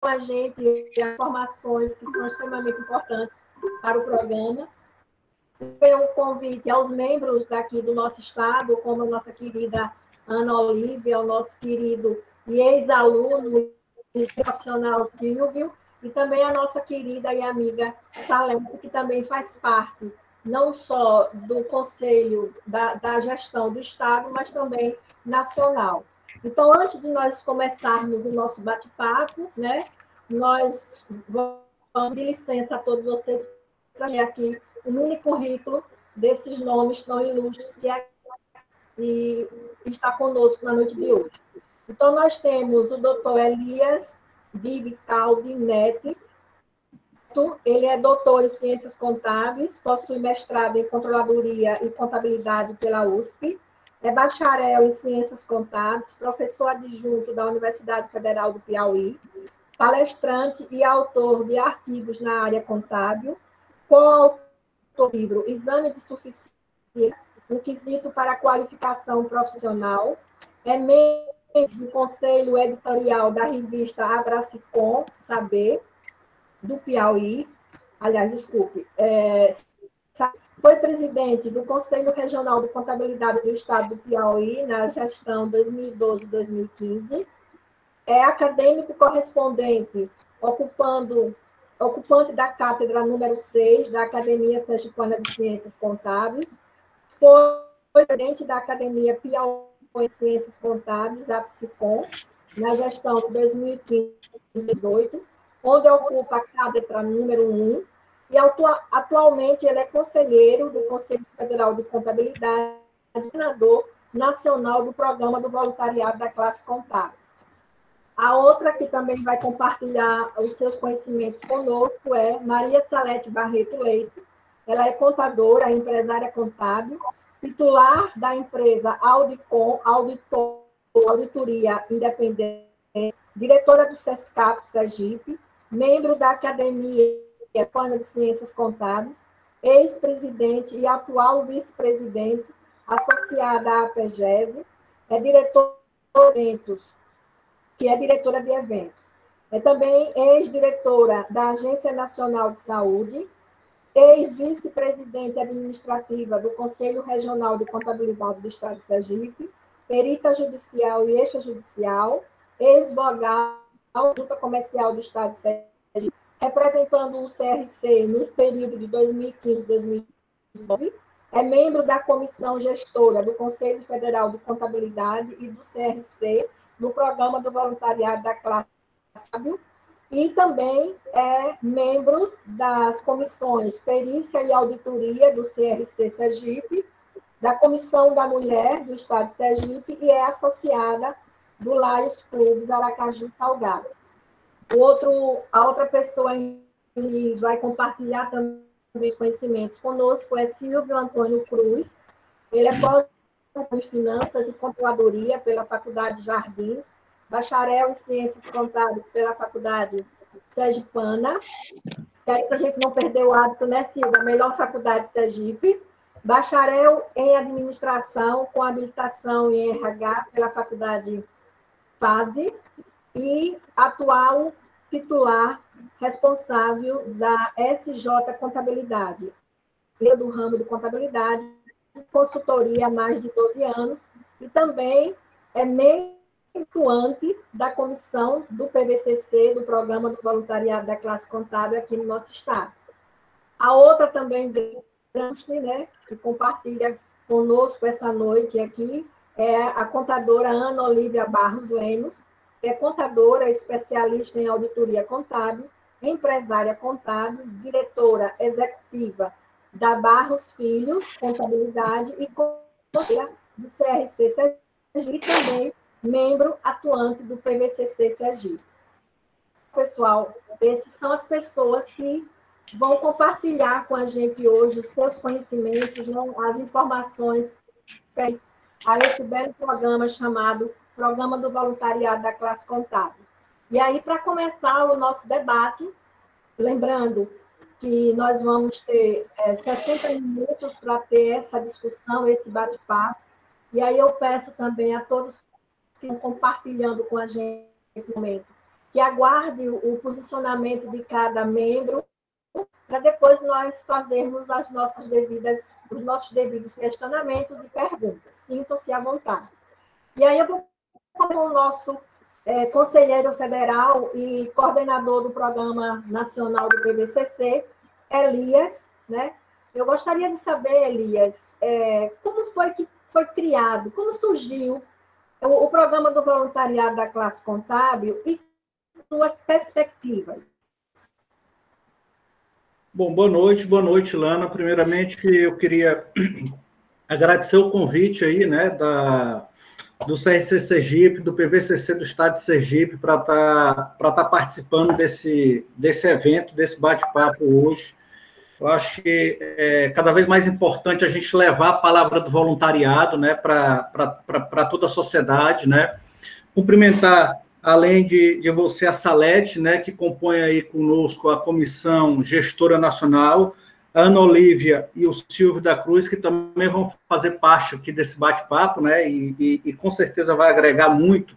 a gente informações que são extremamente importantes para o programa. Foi um convite aos membros daqui do nosso estado, como a nossa querida Ana Olívia, o nosso querido e ex-aluno e profissional Silvio, e também a nossa querida e amiga Salete, que também faz parte não só do Conselho da Gestão do Estado, mas também nacional. Então, antes de nós começarmos o nosso bate-papo, né, nós vamos de licença a todos vocês para ver aqui o mini currículo desses nomes tão ilustres que está conosco na noite de hoje. Então, nós temos o doutor Elias Bibicaldi Neto. Ele é doutor em Ciências Contábeis, possui mestrado em Controladoria e Contabilidade pela USP, é bacharel em Ciências Contábeis, professor adjunto da Universidade Federal do Piauí, palestrante e autor de artigos na área contábil, coautor do livro Exame de Suficiência, um quesito para a qualificação profissional, é membro do Conselho Editorial da revista Abracicom Saber, do Piauí, aliás, desculpe, foi presidente do Conselho Regional de Contabilidade do Estado do Piauí na gestão 2012-2015, é acadêmico correspondente, ocupante da cátedra número 6 da Academia Sergipana de Ciências Contábeis, foi presidente da Academia Piauí de Ciências Contábeis, a Psicom, na gestão de 2015-2018, onde ocupa a cátedra número 1, e atualmente ele é conselheiro do Conselho Federal de Contabilidade, coordenador nacional do Programa do Voluntariado da Classe Contábil. A outra que também vai compartilhar os seus conhecimentos conosco é Maria Salete Barreto Leite. Ela é contadora, empresária contábil, titular da empresa Audicom, Auditoria Independente, diretora do SESCAP Sergipe, membro da Academia Pana de Ciências Contábeis, ex-presidente e atual vice-presidente, associada à APGESE, é diretora de eventos, que é diretora de eventos. É também ex-diretora da Agência Nacional de Saúde, ex-vice-presidente administrativa do Conselho Regional de Contabilidade do Estado de Sergipe, perita judicial e extrajudicial, ex-vogal da Junta Comercial do Estado de Sergipe, representando o CRC no período de 2015 a 2019, é membro da Comissão Gestora do Conselho Federal de Contabilidade e do CRC, no Programa do Voluntariado da Classe Contábil, e também é membro das comissões Perícia e Auditoria do CRC Sergipe, da Comissão da Mulher do Estado de Sergipe e é associada do Lares Clubes Aracaju Salgado. A outra pessoa que vai compartilhar também os conhecimentos conosco é Silvio Antônio Cruz. Ele é pós-graduado em Finanças e Controladoria pela Faculdade Jardins, bacharel em Ciências Contábeis pela Faculdade Sergipana, e aí, para a gente não perder o hábito, né, Silvia? A melhor faculdade de Sergipe, bacharel em Administração com habilitação em RH pela Faculdade FASE e atual titular responsável da SJ Contabilidade, do ramo de contabilidade, consultoria há mais de 12 anos, e também é atuante da comissão do PVCC, do Programa do Voluntariado da Classe Contábil aqui no nosso estado. A outra também grande, né, que compartilha conosco essa noite aqui, é a contadora Ana Olívia Barros Lemos, que é contadora, especialista em auditoria contábil, empresária contábil, diretora executiva da Barros Filhos Contabilidade e conselheira do CRC Sergipe, e também membro atuante do PVCC Sergipe. Pessoal, essas são as pessoas que vão compartilhar com a gente hoje os seus conhecimentos, as informações a esse belo programa chamado Programa do Voluntariado da Classe Contábil. E aí, para começar o nosso debate, lembrando que nós vamos ter 60 minutos para ter essa discussão, esse bate-papo, e aí eu peço também a todos que estão compartilhando com a gente nesse momento, que aguarde o posicionamento de cada membro, para depois nós fazermos os nossos devidos questionamentos e perguntas. Sintam-se à vontade. E aí eu vou com o nosso conselheiro federal e coordenador do Programa Nacional do PVCC, Elias, né? Eu gostaria de saber, Elias, como foi que foi criado, como surgiu o programa do voluntariado da classe contábil e suas perspectivas. Bom, boa noite, Lana. Primeiramente, eu queria agradecer o convite aí, né, do CRC Sergipe, do PVCC do Estado de Sergipe, para tá participando desse evento, desse bate-papo hoje. Eu acho que é cada vez mais importante a gente levar a palavra do voluntariado, né, para toda a sociedade, né. Cumprimentar, além de você, a Salete, né, que compõe aí conosco a Comissão Gestora Nacional, a Ana Olívia e o Silvio da Cruz, que também vão fazer parte aqui desse bate-papo, né, e com certeza vai agregar muito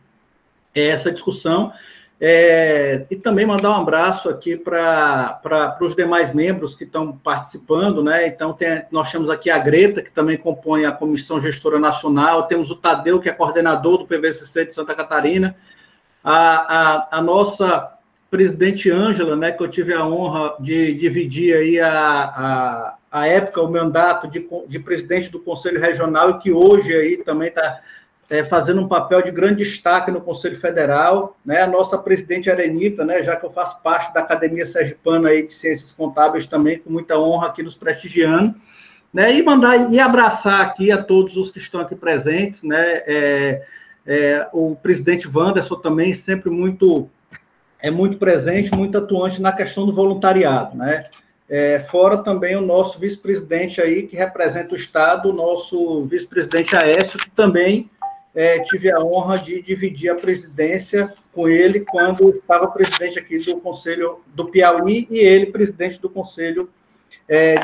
essa discussão. E também mandar um abraço aqui para os demais membros que estão participando, né? Então, nós temos aqui a Greta, que também compõe a Comissão Gestora Nacional, temos o Tadeu, que é coordenador do PVCC de Santa Catarina, a nossa presidente Ângela, né, que eu tive a honra de dividir aí a época, o mandato de presidente do Conselho Regional, e que hoje aí também está fazendo um papel de grande destaque no Conselho Federal, né, a nossa presidente Arenita, né, já que eu faço parte da Academia Sergipana aí de Ciências Contábeis também, com muita honra aqui nos prestigiando, né, e abraçar aqui a todos os que estão aqui presentes, né, o presidente Wanderson também sempre muito presente, muito atuante na questão do voluntariado, né, fora também o nosso vice-presidente aí, que representa o Estado, o nosso vice-presidente Aécio, que também tive a honra de dividir a presidência com ele quando estava presidente aqui do Conselho do Piauí e ele presidente do Conselho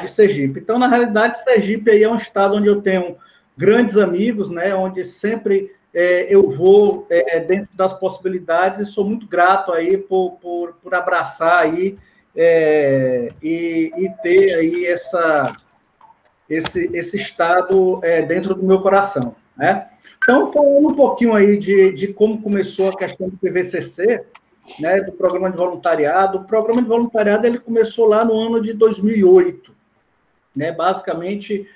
de Sergipe. Então, na realidade, Sergipe aí é um estado onde eu tenho grandes amigos, né, onde sempre eu vou dentro das possibilidades e sou muito grato aí por abraçar aí e ter aí esse estado dentro do meu coração, né? Então, falando um pouquinho aí de como começou a questão do PVCC, né, do programa de voluntariado. O programa de voluntariado ele começou lá no ano de 2008, né? Basicamente,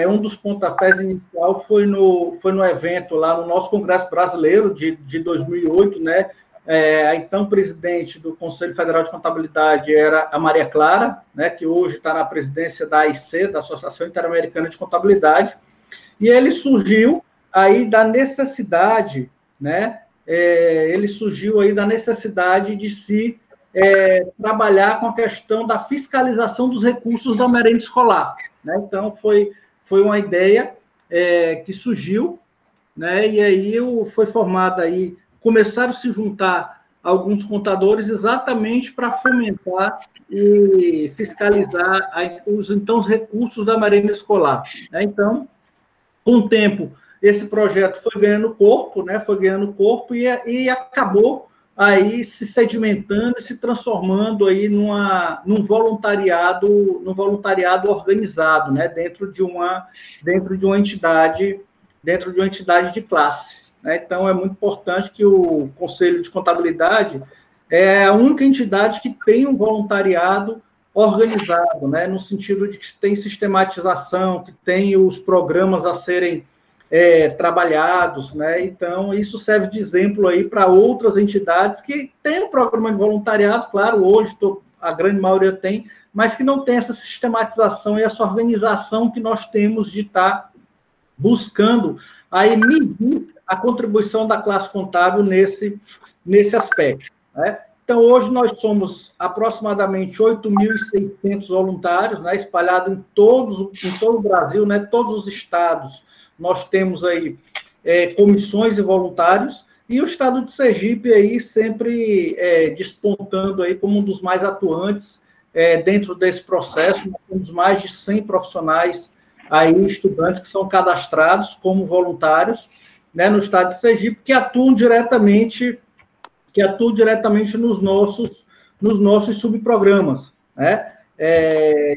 um dos pontapés inicial foi no evento lá no nosso Congresso Brasileiro de 2008, né? A então presidente do Conselho Federal de Contabilidade era a Maria Clara, né, que hoje está na presidência da AIC, da Associação Interamericana de Contabilidade, e ele surgiu aí da necessidade, né, de se trabalhar com a questão da fiscalização dos recursos da merenda escolar, né? Então, foi uma ideia que surgiu, né, e aí foi formada aí, começaram a se juntar alguns contadores exatamente para fomentar e fiscalizar os recursos da merenda escolar, né? Então, com o tempo, esse projeto foi ganhando corpo, né? E acabou aí se sedimentando e se transformando aí num voluntariado organizado, né? Dentro de uma entidade de classe, né? Então, é muito importante que o Conselho de Contabilidade é a única entidade que tem um voluntariado organizado, né? No sentido de que tem sistematização, que tem os programas a serem trabalhados, né? Então, isso serve de exemplo aí para outras entidades que têm um programa de voluntariado, claro, hoje a grande maioria tem, mas que não tem essa sistematização e essa organização que nós temos de estar buscando aí medir a contribuição da classe contábil nesse aspecto, né? Então, hoje nós somos aproximadamente 8.600 voluntários, né, espalhados em todo o Brasil, né, todos os estados. Nós temos aí comissões e voluntários, e o estado de Sergipe aí sempre despontando aí como um dos mais atuantes dentro desse processo. Nós temos mais de 100 profissionais aí, estudantes que são cadastrados como voluntários, né, no estado de Sergipe, que atuam diretamente que atuam diretamente nos nossos subprogramas, né?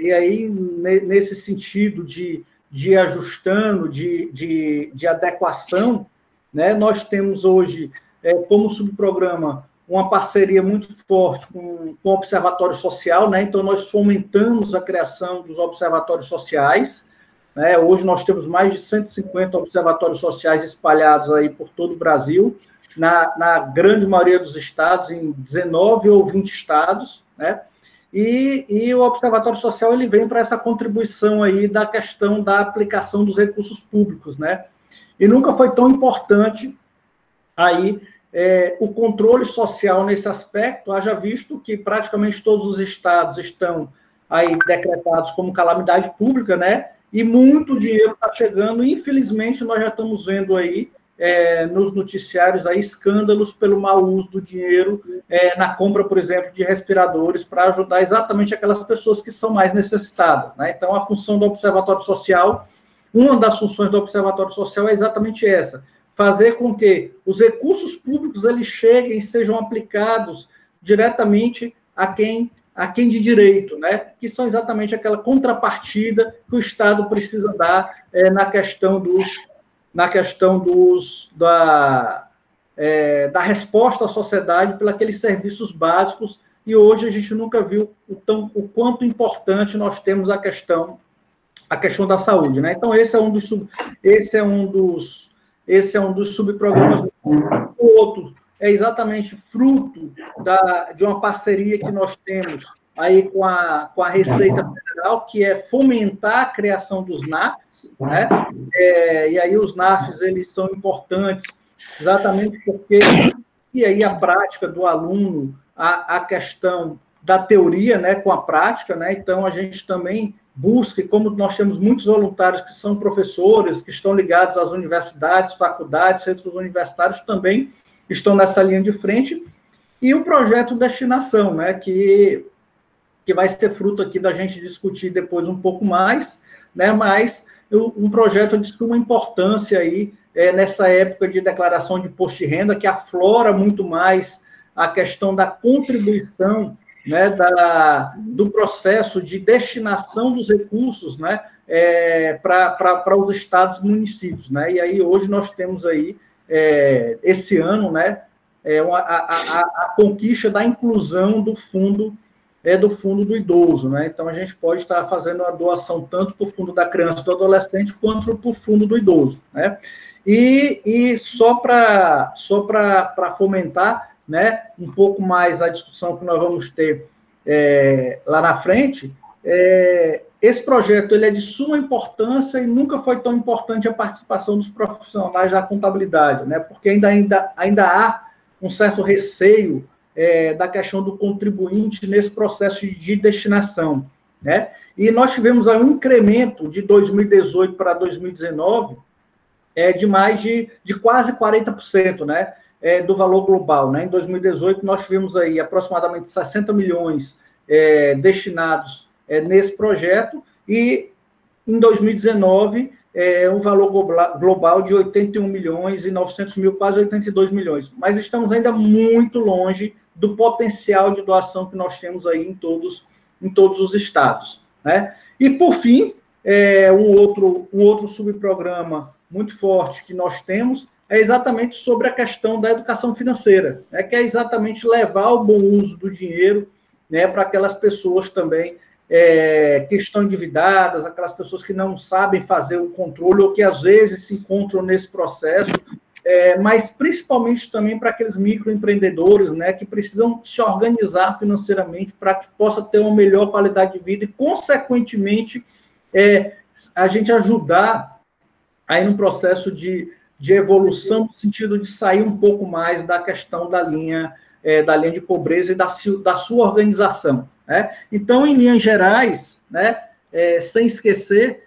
E aí, nesse sentido de ajustando, de adequação, né, nós temos hoje, como subprograma, uma parceria muito forte com o Observatório Social, né? Então, nós fomentamos a criação dos observatórios sociais, né? Hoje nós temos mais de 150 observatórios sociais espalhados aí por todo o Brasil, na grande maioria dos estados, em 19 ou 20 estados, né? E o Observatório Social ele vem para essa contribuição aí da questão da aplicação dos recursos públicos, né? E nunca foi tão importante aí o controle social nesse aspecto, haja visto que praticamente todos os estados estão aí decretados como calamidade pública, né? E muito dinheiro está chegando, e infelizmente nós já estamos vendo aí nos noticiários aí escândalos pelo mau uso do dinheiro na compra, por exemplo, de respiradores para ajudar exatamente aquelas pessoas que são mais necessitadas, né? Então, a função do Observatório Social, uma das funções do Observatório Social é exatamente essa, fazer com que os recursos públicos eles cheguem e sejam aplicados diretamente a quem de direito, né? Que são exatamente aquela contrapartida que o Estado precisa dar na questão da resposta à sociedade pelos aqueles serviços básicos, e hoje a gente nunca viu o quanto importante nós temos a questão da saúde, né? Então, esse é um dos subprogramas. O outro é exatamente fruto de uma parceria que nós temos aí com a Receita Federal, que é fomentar a criação dos NAFs, né? E aí os NAFs, eles são importantes exatamente porque, e aí a prática do aluno, a questão da teoria, né, com a prática, né? Então, a gente também busca, e como nós temos muitos voluntários que são professores, que estão ligados às universidades, faculdades, centros universitários, também estão nessa linha de frente, e o projeto Destinação, né, que vai ser fruto aqui da gente discutir depois um pouco mais, né, mas um projeto de suma importância aí, nessa época de declaração de imposto de renda, que aflora muito mais a questão da contribuição, né, do processo de destinação dos recursos, né, para os estados e municípios, né? E aí hoje nós temos aí, esse ano, né, a conquista da inclusão do fundo do idoso, né? Então, a gente pode estar fazendo a doação tanto para o fundo da criança e do adolescente, quanto para o fundo do idoso, né? E só para fomentar, né, um pouco mais a discussão que nós vamos ter lá na frente, esse projeto ele é de suma importância e nunca foi tão importante a participação dos profissionais da contabilidade, né? Porque ainda há um certo receio da questão do contribuinte nesse processo de destinação, né? E nós tivemos aí um incremento de 2018 para 2019 de mais de quase 40%, né? Do valor global, né? Em 2018 nós tivemos aí aproximadamente 60 milhões destinados nesse projeto, e em 2019 um valor global de 81 milhões e 900 mil, quase 82 milhões. Mas estamos ainda muito longe do potencial de doação que nós temos aí em todos os estados, né? E, por fim, um outro subprograma muito forte que nós temos é exatamente sobre a questão da educação financeira, né? Que é exatamente levar o bom uso do dinheiro, né, para aquelas pessoas também que estão endividadas, aquelas pessoas que não sabem fazer o controle ou que, às vezes, se encontram nesse processo, mas principalmente também para aqueles microempreendedores, né, que precisam se organizar financeiramente para que possa ter uma melhor qualidade de vida e, consequentemente, a gente ajudar aí no processo de evolução, no sentido de sair um pouco mais da questão da linha de pobreza e da sua organização, né? Então, em linhas gerais, né, sem esquecer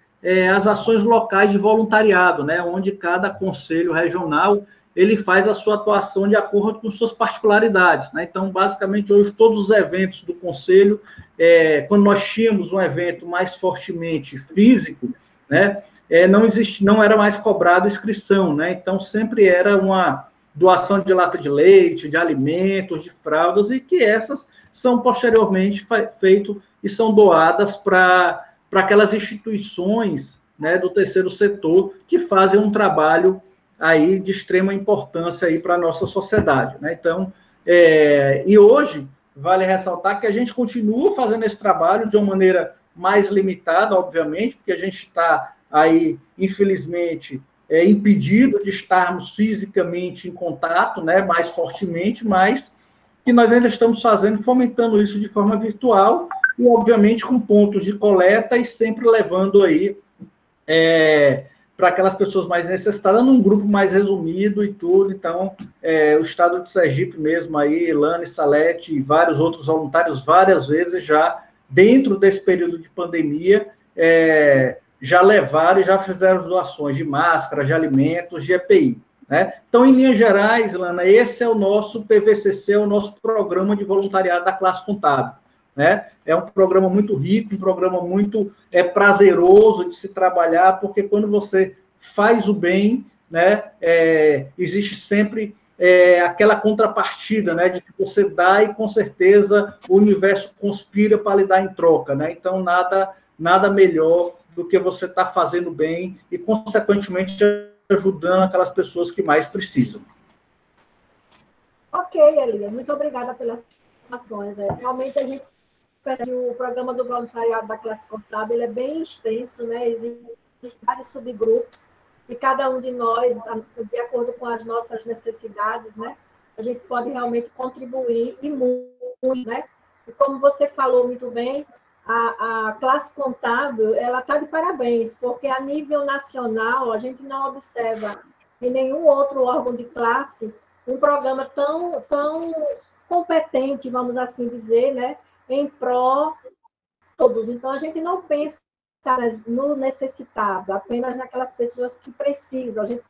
as ações locais de voluntariado, né, onde cada conselho regional ele faz a sua atuação de acordo com suas particularidades, né? Então, basicamente, hoje, todos os eventos do conselho, quando nós tínhamos um evento mais fortemente físico, né, não era mais cobrado inscrição, né? Então, sempre era doação de lata de leite, de alimentos, de fraldas, e que essas são posteriormente feitas e são doadas para aquelas instituições, né, do terceiro setor que fazem um trabalho aí de extrema importância aí para a nossa sociedade, né? Então, e hoje vale ressaltar que a gente continua fazendo esse trabalho de uma maneira mais limitada, obviamente, porque a gente está aí, infelizmente, impedido de estarmos fisicamente em contato, né, mais fortemente, mas que nós ainda estamos fazendo, fomentando isso de forma virtual e, obviamente, com pontos de coleta e sempre levando aí para aquelas pessoas mais necessitadas, num grupo mais resumido e tudo. Então, o Estado de Sergipe mesmo aí, Lana, Salete e vários outros voluntários, várias vezes já, dentro desse período de pandemia, já levaram e já fizeram doações de máscaras, de alimentos, de EPI. Né? Então, em linhas gerais, Lana, esse é o nosso PVCC, é o nosso programa de voluntariado da classe contábil. Né? É um programa muito rico, um programa muito prazeroso de se trabalhar, porque quando você faz o bem, né, existe sempre aquela contrapartida, né, de que você dá e, com certeza, o universo conspira para lhe dar em troca. Né? Então, nada melhor do que você estar fazendo bem e, consequentemente, ajudando aquelas pessoas que mais precisam. Ok, Elia, muito obrigada pelas informações. Realmente, a gente o programa do voluntariado da classe contábil ele é bem extenso, né? Existem vários subgrupos, e cada um de nós, de acordo com as nossas necessidades, né? A gente pode realmente contribuir e muito, né? E como você falou muito bem, a classe contábil, ela está de parabéns, porque a nível nacional, a gente não observa em nenhum outro órgão de classe um programa tão competente, vamos assim dizer, né? Em pró todos. Então, a gente não pensa no necessitado, apenas naquelas pessoas que precisam. A gente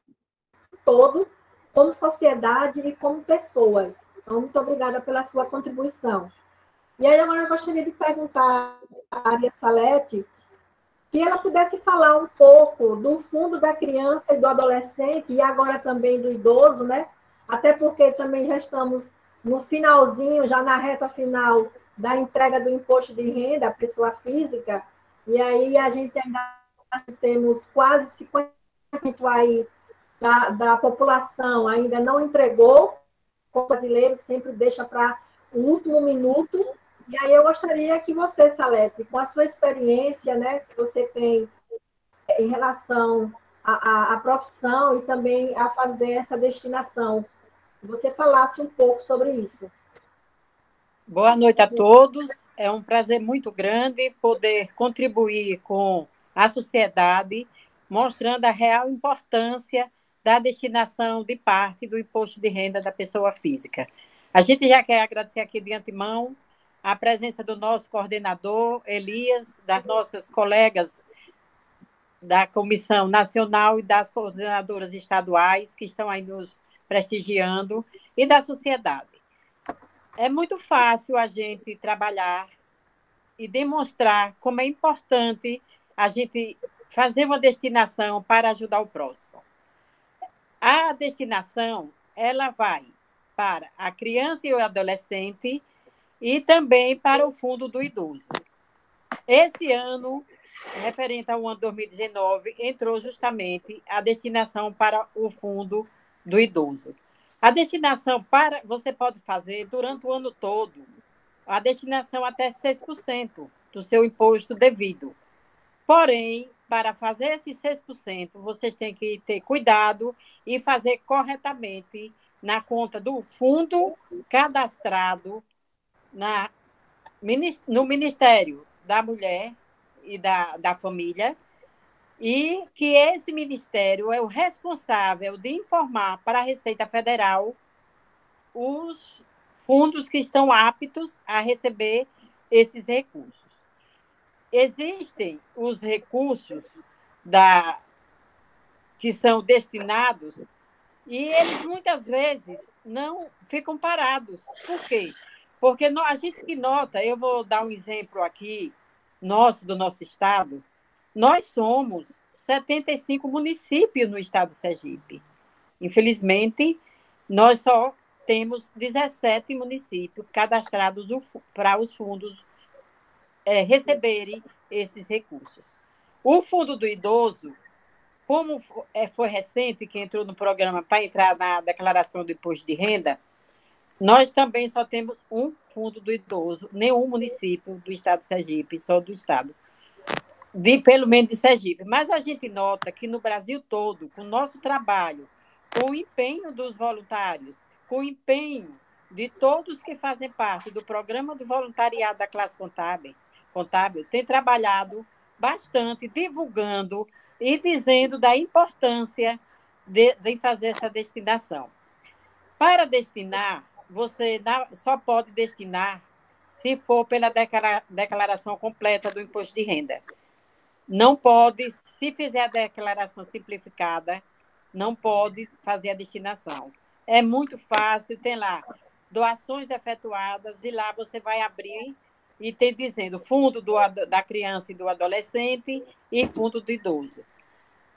todo, como sociedade e como pessoas. Então, muito obrigada pela sua contribuição. E aí, agora eu gostaria de perguntar à Aria Salete que ela pudesse falar um pouco do Fundo da Criança e do Adolescente, e agora também do idoso, né? Até porque também já estamos no finalzinho, já na reta final da entrega do imposto de renda à pessoa física, e aí a gente ainda temos quase 50% aí da população ainda não entregou, o brasileiro sempre deixa para o último minuto. E aí eu gostaria que você, Salete, com a sua experiência, né, que você tem em relação à profissão e também a fazer essa destinação, você falasse um pouco sobre isso. Boa noite a todos. É um prazer muito grande poder contribuir com a sociedade, mostrando a real importância da destinação de parte do imposto de renda da pessoa física. A gente já quer agradecer aqui de antemão a presença do nosso coordenador, Elias, das nossas colegas da Comissão Nacional e das coordenadoras estaduais que estão aí nos prestigiando, e da sociedade. É muito fácil a gente trabalhar e demonstrar como é importante a gente fazer uma destinação para ajudar o próximo. A destinação, ela vai para a criança e o adolescente e também para o fundo do idoso. Esse ano, referente ao ano 2019, entrou justamente a destinação para o fundo do idoso. A destinação você pode fazer durante o ano todo, a destinação até 6% do seu imposto devido. Porém, para fazer esses 6%, vocês têm que ter cuidado e fazer corretamente na conta do fundo cadastrado no Ministério da Mulher e da Família, e que esse ministério é o responsável de informar para a Receita Federal os fundos que estão aptos a receber esses recursos. Existem os recursos que são destinados e eles muitas vezes não ficam parados. Por quê? Porque a gente que nota, eu vou dar um exemplo aqui, do nosso estado, nós somos 75 municípios no estado de Sergipe. Infelizmente, nós só temos 17 municípios cadastrados para os fundos receberem esses recursos. O Fundo do Idoso, como foi recente, que entrou no programa para entrar na declaração do imposto de renda, nós também só temos um Fundo do Idoso, nenhum município do estado de Sergipe, só do estado, pelo menos de Sergipe. Mas a gente nota que no Brasil todo, com o nosso trabalho, com o empenho dos voluntários, com o empenho de todos que fazem parte do programa do voluntariado da classe contábil tem trabalhado bastante, divulgando e dizendo da importância de fazer essa destinação. Para destinar, você só pode destinar se for pela declaração completa do imposto de renda. Não pode, se fizer a declaração simplificada, não pode fazer a destinação. É muito fácil, tem lá doações efetuadas e lá você vai abrir e tem dizendo fundo da criança e do adolescente e fundo do idoso.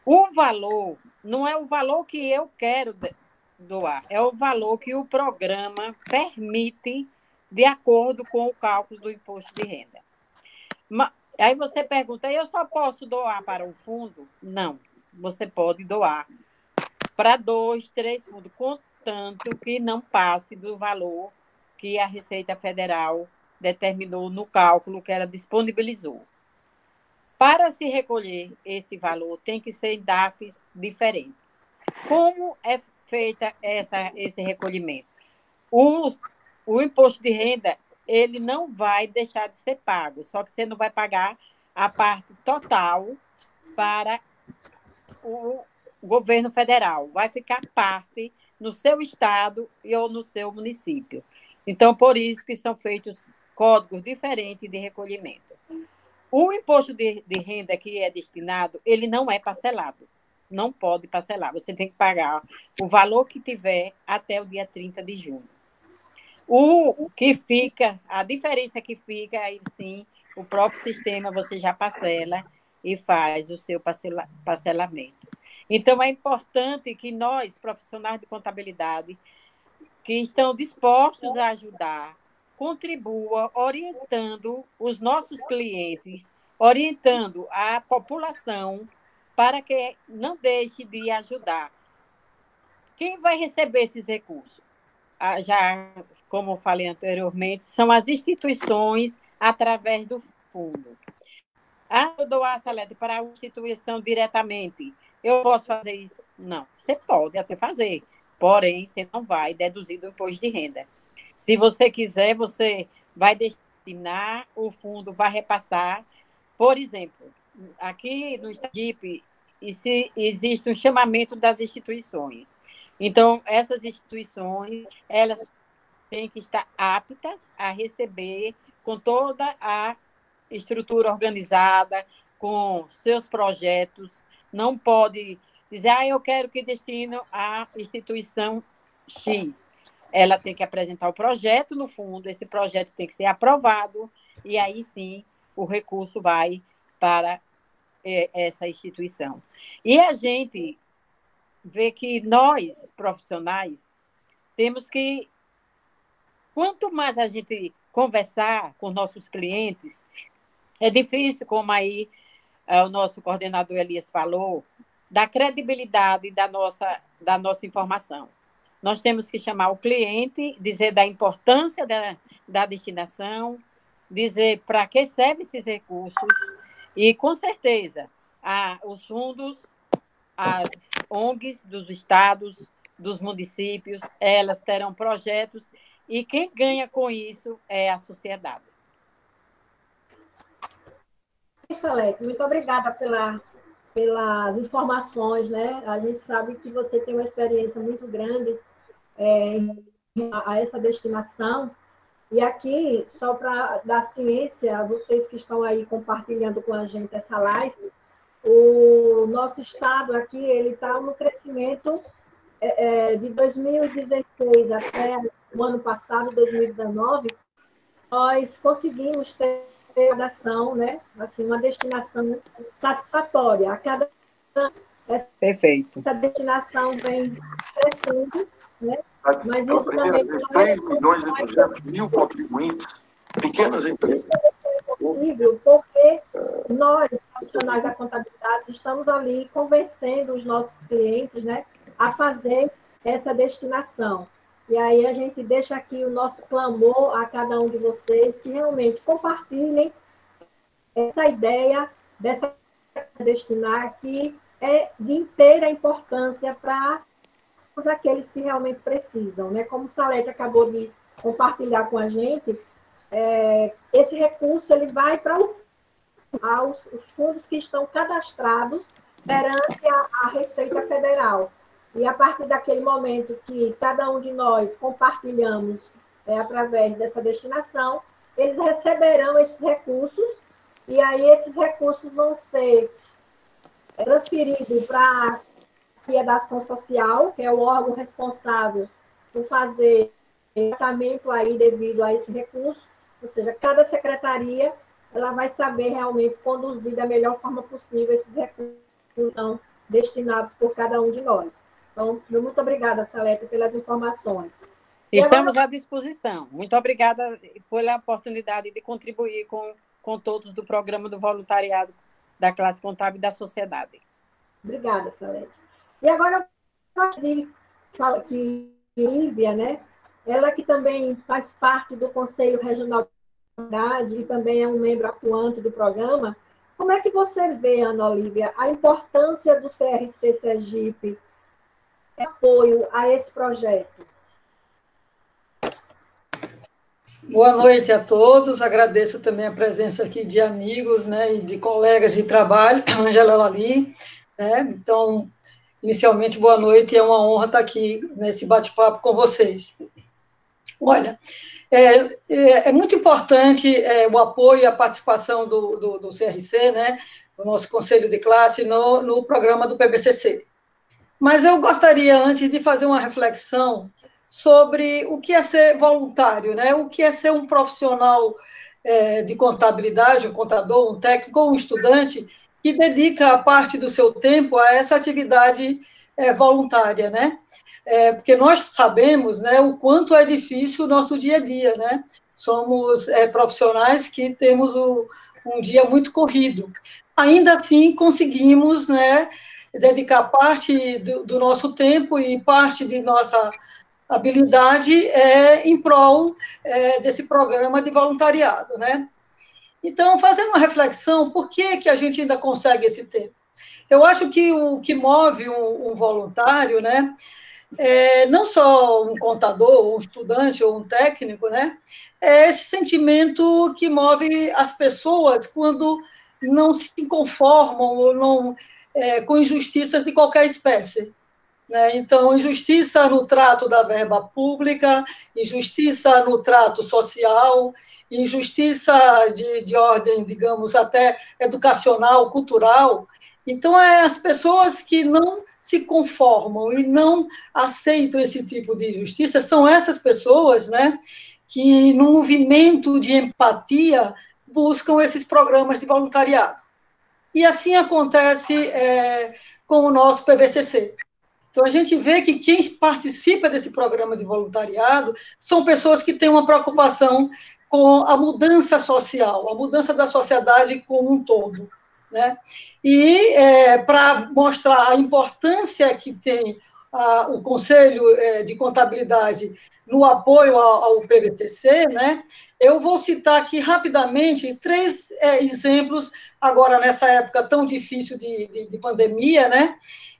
O valor não é o valor que eu quero doar, é o valor que o programa permite de acordo com o cálculo do imposto de renda. Aí você pergunta, eu só posso doar para o fundo? Não, você pode doar para 2, 3 fundos, contanto que não passe do valor que a Receita Federal determinou no cálculo que ela disponibilizou. Para se recolher esse valor, tem que ser em DAFs diferentes. Como é feita esse recolhimento? O imposto de renda, ele não vai deixar de ser pago, só que você não vai pagar a parte total para o governo federal. Vai ficar parte no seu estado ou no seu município. Então, por isso que são feitos códigos diferentes de recolhimento. O imposto de renda que é destinado, ele não é parcelado. Não pode parcelar. Você tem que pagar o valor que tiver até o dia 30 de junho. O que fica, a diferença que fica, aí sim, o próprio sistema você já parcela e faz o seu parcelamento. Então, é importante que nós, profissionais de contabilidade, que estão dispostos a ajudar, contribua orientando os nossos clientes, orientando a população para que não deixe de ajudar. Quem vai receber esses recursos? Já, como eu falei anteriormente, são as instituições através do fundo. Eu doar a Salete para a instituição diretamente. Eu posso fazer isso? Não. Você pode até fazer, porém, você não vai deduzir do imposto de renda. Se você quiser, você vai destinar, o fundo vai repassar. Por exemplo, aqui no Sergipe, existe um chamamento das instituições. Então, essas instituições, elas têm que estar aptas a receber com toda a estrutura organizada, com seus projetos. Não pode dizer, eu quero que destine à instituição X. Ela tem que apresentar o projeto no fundo, esse projeto tem que ser aprovado, e aí sim o recurso vai para essa instituição. E a gente vê que nós, profissionais, temos que, quanto mais a gente conversar com nossos clientes, é difícil, como aí o nosso coordenador Elias falou, da credibilidade da nossa informação. Nós temos que chamar o cliente, dizer da importância da destinação, dizer para que servem esses recursos e, com certeza, os fundos, as ONGs dos estados, dos municípios, elas terão projetos e quem ganha com isso é a sociedade. Salete, muito obrigada pelas informações, né? A gente sabe que você tem uma experiência muito grande a essa destinação. E aqui, só para dar ciência a vocês que estão aí compartilhando com a gente essa live, o nosso estado aqui, ele está no crescimento de 2016 até o ano passado, 2019, nós conseguimos ter uma ação, né? Assim, uma destinação satisfatória. A cada Perfeito. essa destinação vem crescendo, né? Mas pela isso primeira também vez, não é 3.200.000 contribuintes, pequenas empresas. possível, porque nós, profissionais da contabilidade, estamos ali convencendo os nossos clientes, né, a fazer essa destinação. E aí a gente deixa aqui o nosso clamor a cada um de vocês que realmente compartilhem essa ideia dessa destinar que é de inteira importância para aqueles que realmente precisam, né? Como o Salete acabou de compartilhar com a gente, esse recurso ele vai para os fundos que estão cadastrados perante a Receita Federal. E a partir daquele momento que cada um de nós compartilhamos através dessa destinação, eles receberão esses recursos, e aí esses recursos vão ser transferidos para a Secretaria da Ação Social, que é o órgão responsável por fazer tratamento aí devido a esse recurso, ou seja, cada secretaria ela vai saber realmente conduzir da melhor forma possível esses recursos que são destinados por cada um de nós. Então, muito obrigada, Salete, pelas informações. Estamos à disposição. Muito obrigada pela oportunidade de contribuir com todos do programa do voluntariado da classe contábil e da sociedade. Obrigada, Salete. E agora, eu gostaria de falar que Lívia, né? Ela que também faz parte do Conselho Regional e também é um membro atuante do programa. Como é que você vê, Ana Olívia, a importância do CRC Sergipe em apoio a esse projeto? Boa noite a todos, agradeço também a presença aqui de amigos, né, e de colegas de trabalho, Angela Lali, né, então, inicialmente, boa noite, é uma honra estar aqui nesse bate-papo com vocês. Olha, é muito importante o apoio e a participação do CRC, né, do nosso Conselho de Classe, no programa do PBCC. Mas eu gostaria, antes de fazer uma reflexão sobre o que é ser voluntário, né, o que é ser um profissional de contabilidade, um contador, um técnico ou um estudante que dedica parte do seu tempo a essa atividade voluntária, né? Porque nós sabemos, né, o quanto é difícil o nosso dia a dia, né? Somos profissionais que temos um dia muito corrido. Ainda assim, conseguimos, né, dedicar parte do nosso tempo e parte de nossa habilidade em prol desse programa de voluntariado, né? Então, fazendo uma reflexão, por que a gente ainda consegue esse tempo? Eu acho que o que move um voluntário, né, não só um contador, um estudante ou um técnico, né, é esse sentimento que move as pessoas quando não se conformam ou não com injustiças de qualquer espécie. Né? Então, injustiça no trato da verba pública, injustiça no trato social, injustiça de ordem, digamos, até educacional, cultural. Então, as pessoas que não se conformam e não aceitam esse tipo de injustiça são essas pessoas, né, que, no movimento de empatia, buscam esses programas de voluntariado. E assim acontece com o nosso PVCC. Então, a gente vê que quem participa desse programa de voluntariado são pessoas que têm uma preocupação com a mudança social, a mudança da sociedade como um todo. Né? E, para mostrar a importância que tem o Conselho de Contabilidade no apoio ao PVCC, né, eu vou citar aqui rapidamente 3 exemplos, agora nessa época tão difícil de pandemia, né,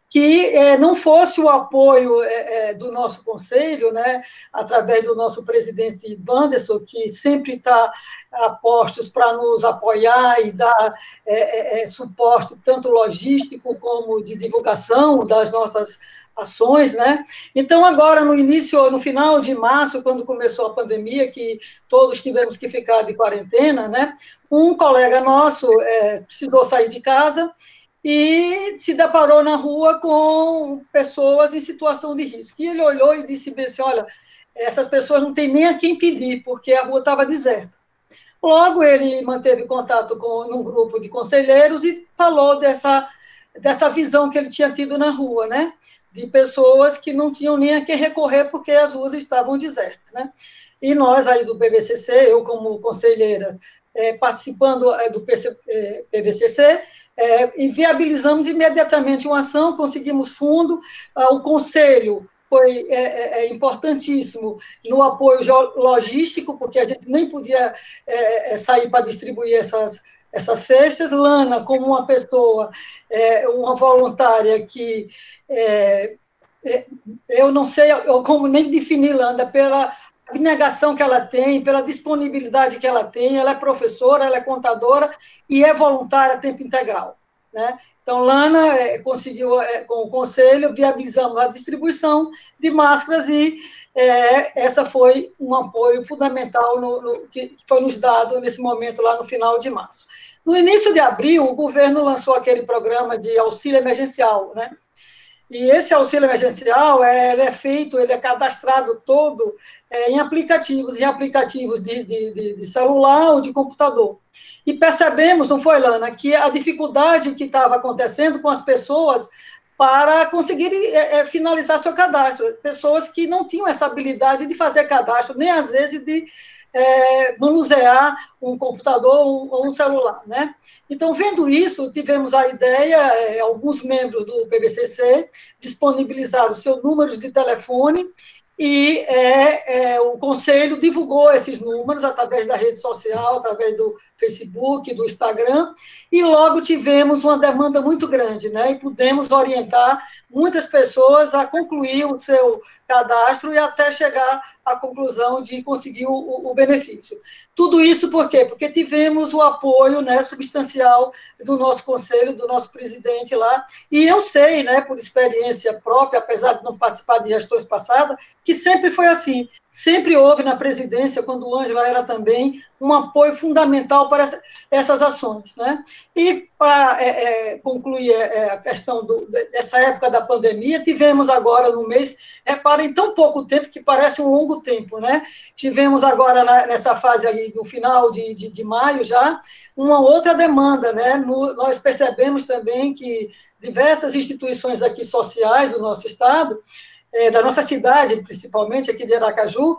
que não fosse o apoio do nosso conselho, né, através do nosso presidente Wanderson, que sempre está a postos para nos apoiar e dar suporte tanto logístico como de divulgação das nossas ações, né? Então, agora, no final de março, quando começou a pandemia, que todos tivemos que ficar de quarentena, né, um colega nosso precisou sair de casa e se deparou na rua com pessoas em situação de risco. E ele olhou e disse bem assim, olha, essas pessoas não têm nem a quem pedir, porque a rua estava deserta. Logo, ele manteve contato com um grupo de conselheiros e falou dessa visão que ele tinha tido na rua, né? de pessoas que não tinham nem a quem recorrer porque as ruas estavam desertas, né? E nós aí do PVCC, eu como conselheira, participando do PVCC, e viabilizamos imediatamente uma ação, conseguimos fundo, o conselho foi importantíssimo no apoio logístico, porque a gente nem podia sair para distribuir essas cestas. Lana, como uma pessoa, uma voluntária que eu não sei como nem definir Lana, pela abnegação que ela tem, pela disponibilidade que ela tem, ela é professora, ela é contadora e é voluntária a tempo integral, né? Então, Lana conseguiu, com o conselho, viabilizamos a distribuição de máscaras e essa foi um apoio fundamental que foi nos dado nesse momento, lá no final de março. No início de abril, o governo lançou aquele programa de auxílio emergencial, né? E esse auxílio emergencial, ele é cadastrado todo em aplicativos de celular ou de computador. E percebemos, não foi, Lana, que a dificuldade que estava acontecendo com as pessoas para conseguirem finalizar seu cadastro. Pessoas que não tinham essa habilidade de fazer cadastro, nem às vezes de manusear um computador ou um celular, né? Então, vendo isso, tivemos a ideia, alguns membros do PVCC disponibilizaram seus números de telefone e o Conselho divulgou esses números através da rede social, através do Facebook, do Instagram, e logo tivemos uma demanda muito grande, né? E pudemos orientar muitas pessoas a concluir o seu cadastro e até chegar à conclusão de conseguir o benefício. Tudo isso por quê? Porque tivemos o apoio, né, substancial do nosso Conselho, do nosso presidente lá, e eu sei, né, por experiência própria, apesar de não participar de gestões passadas, que sempre foi assim, sempre houve na presidência, quando o Ângela era também, um apoio fundamental para essas ações, né? E para concluir a questão dessa época da pandemia, tivemos agora no mês, repara, em tão pouco tempo que parece um longo tempo, né? Tivemos agora nessa fase aí, no final de maio já, uma outra demanda, né? Nós percebemos também que diversas instituições aqui sociais do nosso estado, da nossa cidade, principalmente aqui de Aracaju,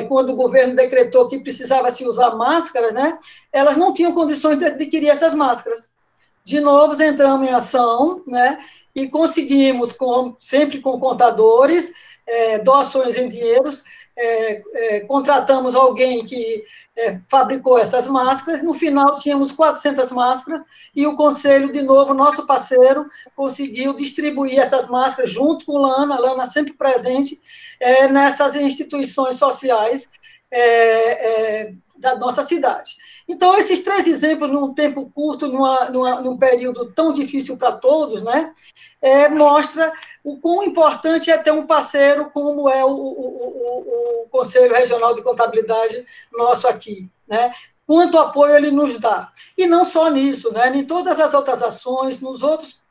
quando o governo decretou que precisava se usar máscaras, né, elas não tinham condições de adquirir essas máscaras. De novo, entramos em ação, né, e conseguimos, sempre com contadores, doações em dinheiros, contratamos alguém que fabricou essas máscaras, no final tínhamos 400 máscaras, e o Conselho, de novo, nosso parceiro, conseguiu distribuir essas máscaras junto com a Lana sempre presente nessas instituições sociais da nossa cidade. Então, esses 3 exemplos, num tempo curto, num período tão difícil para todos, né, mostra o quão importante é ter um parceiro como é o Conselho Regional de Contabilidade nosso aqui, né? Quanto apoio ele nos dá. E não só nisso, né? Em todas as outras ações, nos outros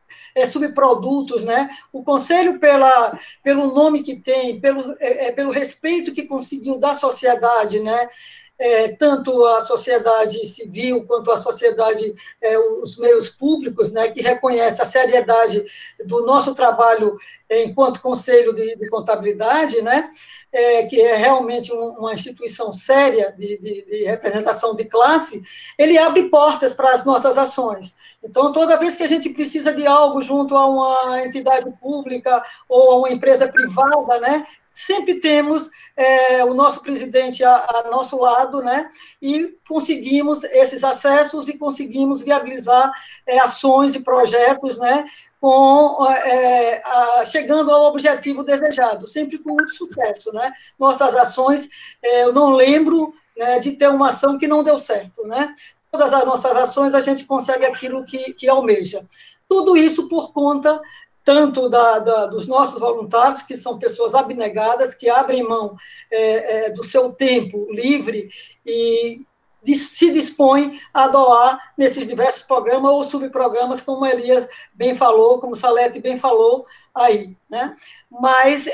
subprodutos, né? O Conselho, pelo nome que tem, pelo respeito que conseguiu da sociedade, né? Tanto a sociedade civil quanto a sociedade, os meios públicos, né, que reconhece a seriedade do nosso trabalho enquanto Conselho de Contabilidade, né, que é realmente uma instituição séria de representação de classe, ele abre portas para as nossas ações. Então, toda vez que a gente precisa de algo junto a uma entidade pública ou a uma empresa privada, né, sempre temos o nosso presidente a nosso lado, né, e conseguimos esses acessos e conseguimos viabilizar ações e projetos, né, chegando ao objetivo desejado, sempre com muito sucesso, né. Nossas ações, eu não lembro, né, de ter uma ação que não deu certo, né. Todas as nossas ações a gente consegue aquilo que almeja. Tudo isso por conta tanto dos nossos voluntários, que são pessoas abnegadas, que abrem mão do seu tempo livre e se dispõe a doar nesses diversos programas ou subprogramas, como Elias bem falou, como Salete bem falou aí, né? Mas,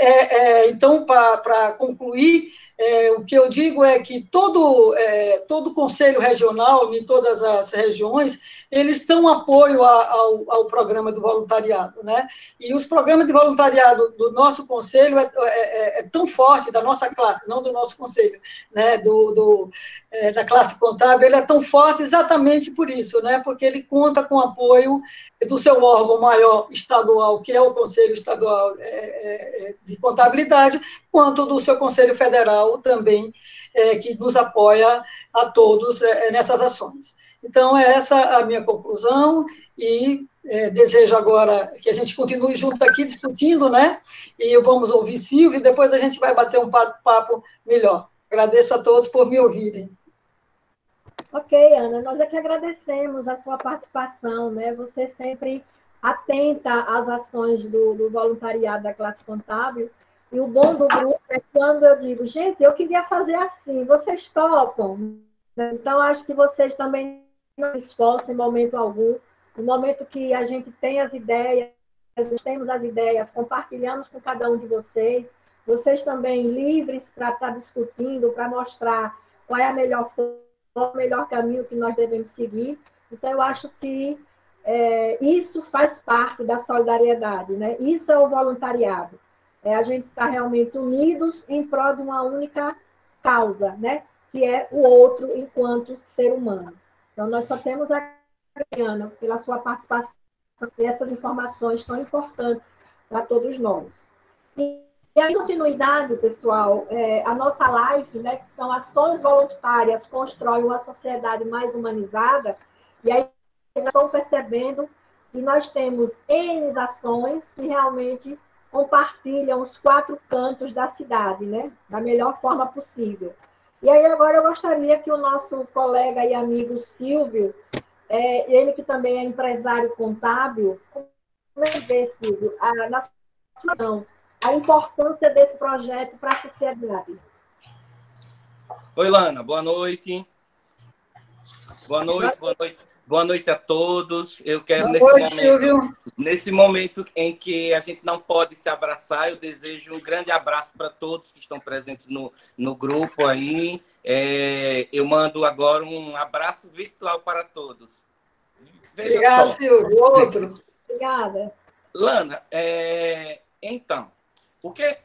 então, para concluir, o que eu digo é que todo conselho regional, em todas as regiões, eles dão apoio ao programa do voluntariado, né? E os programas de voluntariado do nosso conselho é tão forte, da nossa classe, não do nosso conselho, né? Da classe contábil, ele é tão forte exatamente por isso, né? Porque ele conta com o apoio do seu órgão maior estadual, que é o Conselho Estadual de Contabilidade, quanto do seu Conselho Federal também, que nos apoia a todos nessas ações. Então, é essa a minha conclusão, e desejo agora que a gente continue junto aqui discutindo, né? E vamos ouvir Silvio, e depois a gente vai bater um papo melhor. Agradeço a todos por me ouvirem. Ok, Ana, nós é que agradecemos a sua participação, né? Você sempre atenta às ações do voluntariado da classe contábil, e o bom do grupo é quando eu digo, gente, eu queria fazer assim, vocês topam? Então, acho que vocês também não se esforçam em momento algum, no momento que a gente tem as ideias, nós temos as ideias, compartilhamos com cada um de vocês também livres para estar discutindo, para mostrar qual é a melhor forma, o melhor caminho que nós devemos seguir. Então, eu acho que isso faz parte da solidariedade, né? Isso é o voluntariado. A gente está realmente unidos em prol de uma única causa, né? Que é o outro enquanto ser humano. Então, nós só temos a Ana pela sua participação e essas informações tão importantes para todos nós. E a continuidade, pessoal, a nossa live, né, que são ações voluntárias, constrói uma sociedade mais humanizada, e aí estão percebendo que nós temos N ações que realmente compartilham os 4 cantos da cidade, né, da melhor forma possível. E aí agora eu gostaria que o nosso colega e amigo Silvio, ele que também é empresário contábil, como é ver, Silvio, na sua ação, a importância desse projeto para a sociedade. Oi, Lana, boa noite. Boa noite, boa noite. Boa noite a todos. Eu quero, nesse momento em que a gente não pode se abraçar, eu desejo um grande abraço para todos que estão presentes no grupo aí. Eu mando agora um abraço virtual para todos. Obrigada, Silvio. Outro. Obrigada. Lana, então, porque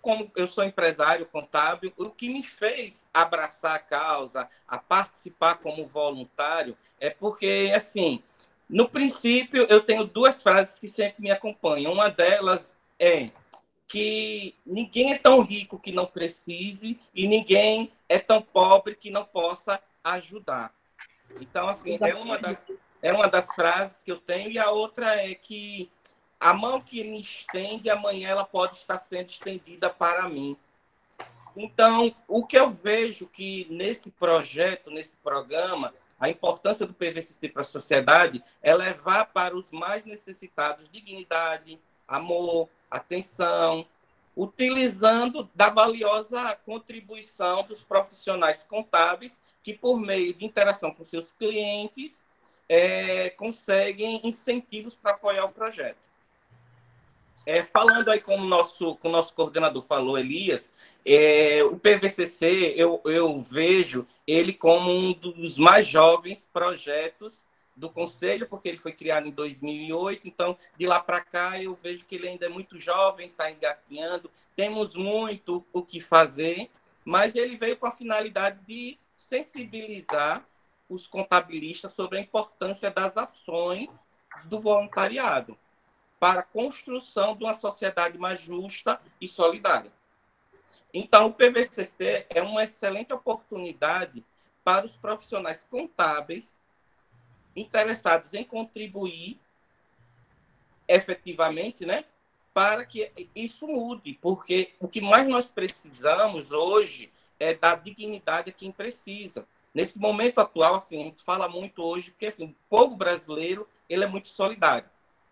como eu sou empresário contábil, o que me fez abraçar a causa, a participar como voluntário, é porque, assim, no princípio, eu tenho 2 frases que sempre me acompanham. Uma delas é que ninguém é tão rico que não precise e ninguém é tão pobre que não possa ajudar. Então, assim, é uma das frases que eu tenho. E a outra é que a mão que me estende, amanhã ela pode estar sendo estendida para mim. Então, o que eu vejo que nesse projeto, nesse programa, a importância do PVCC para a sociedade é levar para os mais necessitados dignidade, amor, atenção, utilizando da valiosa contribuição dos profissionais contábeis que, por meio de interação com seus clientes, conseguem incentivos para apoiar o projeto. Falando aí com o nosso coordenador falou, Elias, o PVCC, eu vejo ele como um dos mais jovens projetos do Conselho, porque ele foi criado em 2008, então, de lá para cá, eu vejo que ele ainda é muito jovem, está engatinhando, temos muito o que fazer, mas ele veio com a finalidade de sensibilizar os contabilistas sobre a importância das ações do voluntariado para a construção de uma sociedade mais justa e solidária. Então, o PVCC é uma excelente oportunidade para os profissionais contábeis interessados em contribuir efetivamente, né, para que isso mude, porque o que mais nós precisamos hoje é dar dignidade a quem precisa. Nesse momento atual, assim, a gente fala muito hoje, porque assim, o povo brasileiro ele é muito solidário.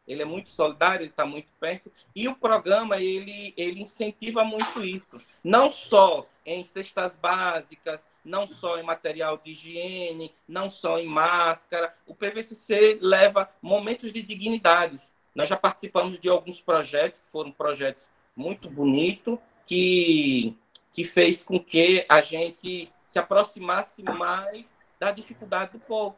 Ele é muito solidário, ele está muito perto, e o programa ele incentiva muito isso, não só em cestas básicas, não só em material de higiene, não só em máscara. O PVCC leva momentos de dignidades. Nós já participamos de alguns projetos, que foram projetos muito bonitos, que fez com que a gente se aproximasse mais da dificuldade do povo.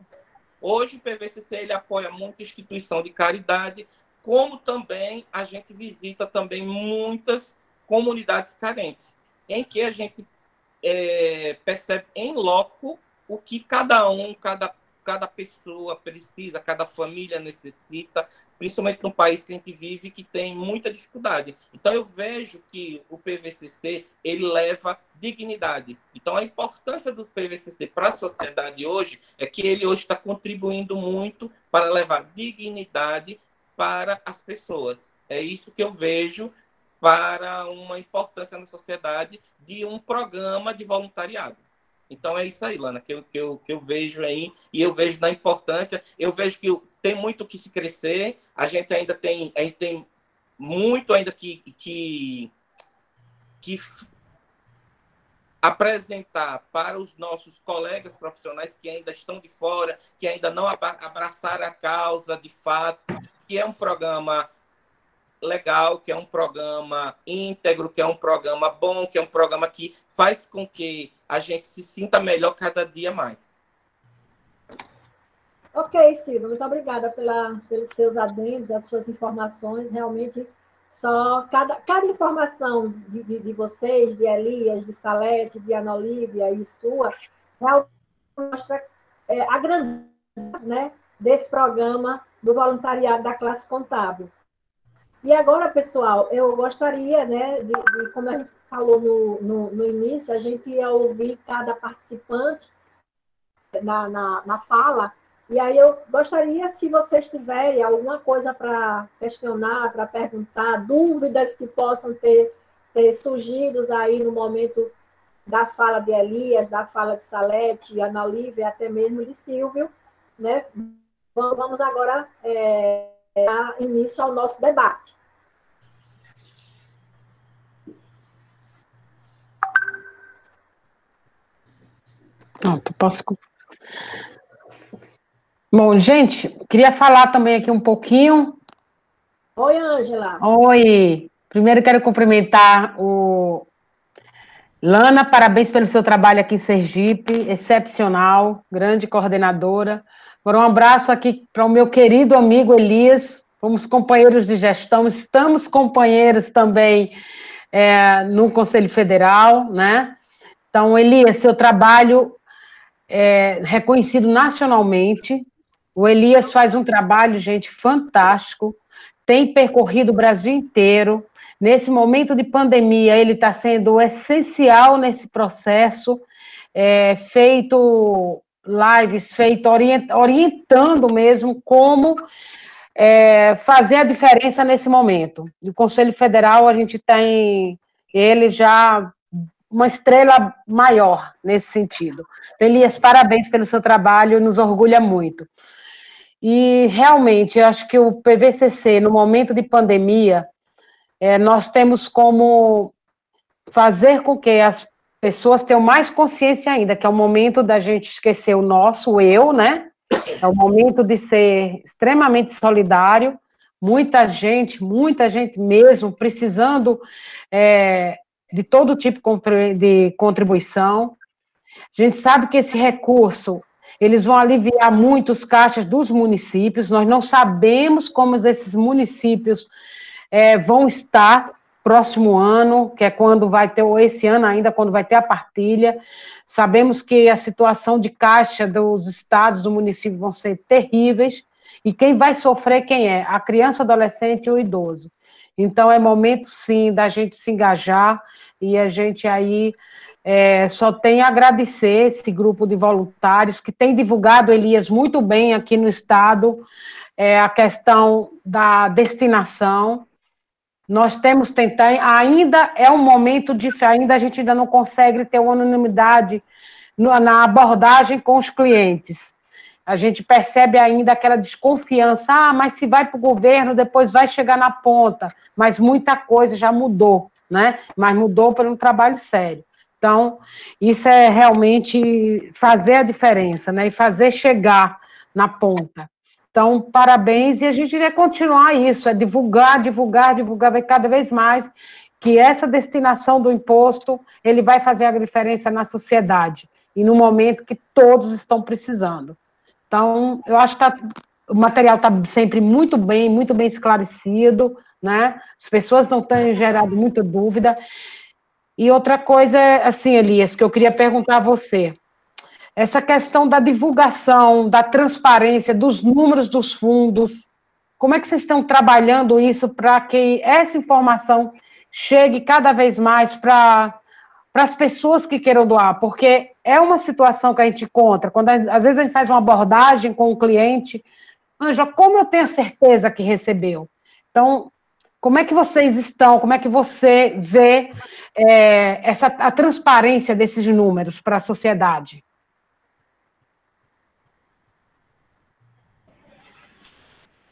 Hoje o PVCC ele apoia muita instituição de caridade, como também a gente visita também muitas comunidades carentes, em que a gente percebe em loco o que cada pessoa precisa, cada família necessita, principalmente no país que a gente vive, que tem muita dificuldade. Então, eu vejo que o PVCC, ele leva dignidade. Então, a importância do PVCC para a sociedade hoje é que ele hoje está contribuindo muito para levar dignidade para as pessoas. É isso que eu vejo para uma importância na sociedade de um programa de voluntariado. Então é isso aí, Lana, que eu vejo aí, e eu vejo da importância, eu vejo que tem muito que se crescer, a gente tem muito ainda que apresentar para os nossos colegas profissionais que ainda estão de fora, que ainda não abraçaram a causa de fato, que é um programa legal, que é um programa íntegro, que é um programa bom, que é um programa que faz com que a gente se sinta melhor cada dia mais. Ok, Silvio, muito obrigada pelos seus adendos, as suas informações. Realmente, só cada informação de vocês, de Elias, de Salete, de Ana Olívia e sua, realmente mostra a grandeza, né, desse programa do voluntariado da classe contábil. E agora, pessoal, eu gostaria, né, como a gente falou no início, a gente ia ouvir cada participante na fala, e aí eu gostaria, se vocês tiverem alguma coisa para questionar, para perguntar, dúvidas que possam ter surgido aí no momento da fala de Elias, da fala de Salete, Ana Olívia, até mesmo de Silvio, né? Vamos agora dar início ao nosso debate. Pronto, posso... Bom, gente, queria falar também aqui um pouquinho. Oi, Ângela. Oi. Primeiro quero cumprimentar o Lana, parabéns pelo seu trabalho aqui em Sergipe, excepcional, grande coordenadora. Agora um abraço aqui para o meu querido amigo Elias, fomos companheiros de gestão, estamos companheiros também no Conselho Federal, né? Então, Elias, seu trabalho é reconhecido nacionalmente. O Elias faz um trabalho, gente, fantástico, tem percorrido o Brasil inteiro. Nesse momento de pandemia, ele está sendo essencial nesse processo, feito lives, orientando mesmo como fazer a diferença nesse momento. No Conselho Federal, a gente tem ele já uma estrela maior nesse sentido. Elias, parabéns pelo seu trabalho, nos orgulha muito. E, realmente, eu acho que o PVCC, no momento de pandemia, nós temos como fazer com que as pessoas tenham mais consciência ainda, que é o momento da gente esquecer o nosso, o eu, né? É o momento de ser extremamente solidário, muita gente mesmo precisando de todo tipo de contribuição. A gente sabe que esse recurso, eles vão aliviar muito os caixas dos municípios, nós não sabemos como esses municípios vão estar próximo ano, que é quando vai ter, ou esse ano ainda, quando vai ter a partilha. Sabemos que a situação de caixa dos estados, do município, vão ser terríveis, e quem vai sofrer, quem é? A criança, o adolescente e o idoso. Então, é momento, sim, da gente se engajar, e a gente aí só tem a agradecer esse grupo de voluntários que tem divulgado, Elias, muito bem aqui no estado, a questão da destinação. Nós temos tentar, ainda é um momento ainda a gente ainda não consegue ter uma unanimidade na abordagem com os clientes. A gente percebe ainda aquela desconfiança, mas se vai para o governo, depois vai chegar na ponta, mas muita coisa já mudou, né? Mas mudou por um trabalho sério. Então, isso é realmente fazer a diferença, né? E fazer chegar na ponta. Então, parabéns, e a gente vai continuar isso, é divulgar, vai cada vez mais, que essa destinação do imposto, ele vai fazer a diferença na sociedade, e no momento que todos estão precisando. Então, eu acho que o material está sempre muito bem esclarecido, né? As pessoas não têm gerado muita dúvida. E outra coisa, assim, Elias, que eu queria perguntar a você, essa questão da divulgação, da transparência, dos números dos fundos, como é que vocês estão trabalhando isso para que essa informação chegue cada vez mais para as pessoas que queiram doar? Porque é uma situação que a gente encontra, quando às vezes a gente faz uma abordagem com o cliente, Ângela, como eu tenho a certeza que recebeu? Então, como é que vocês estão, como é que você vê a transparência desses números para a sociedade?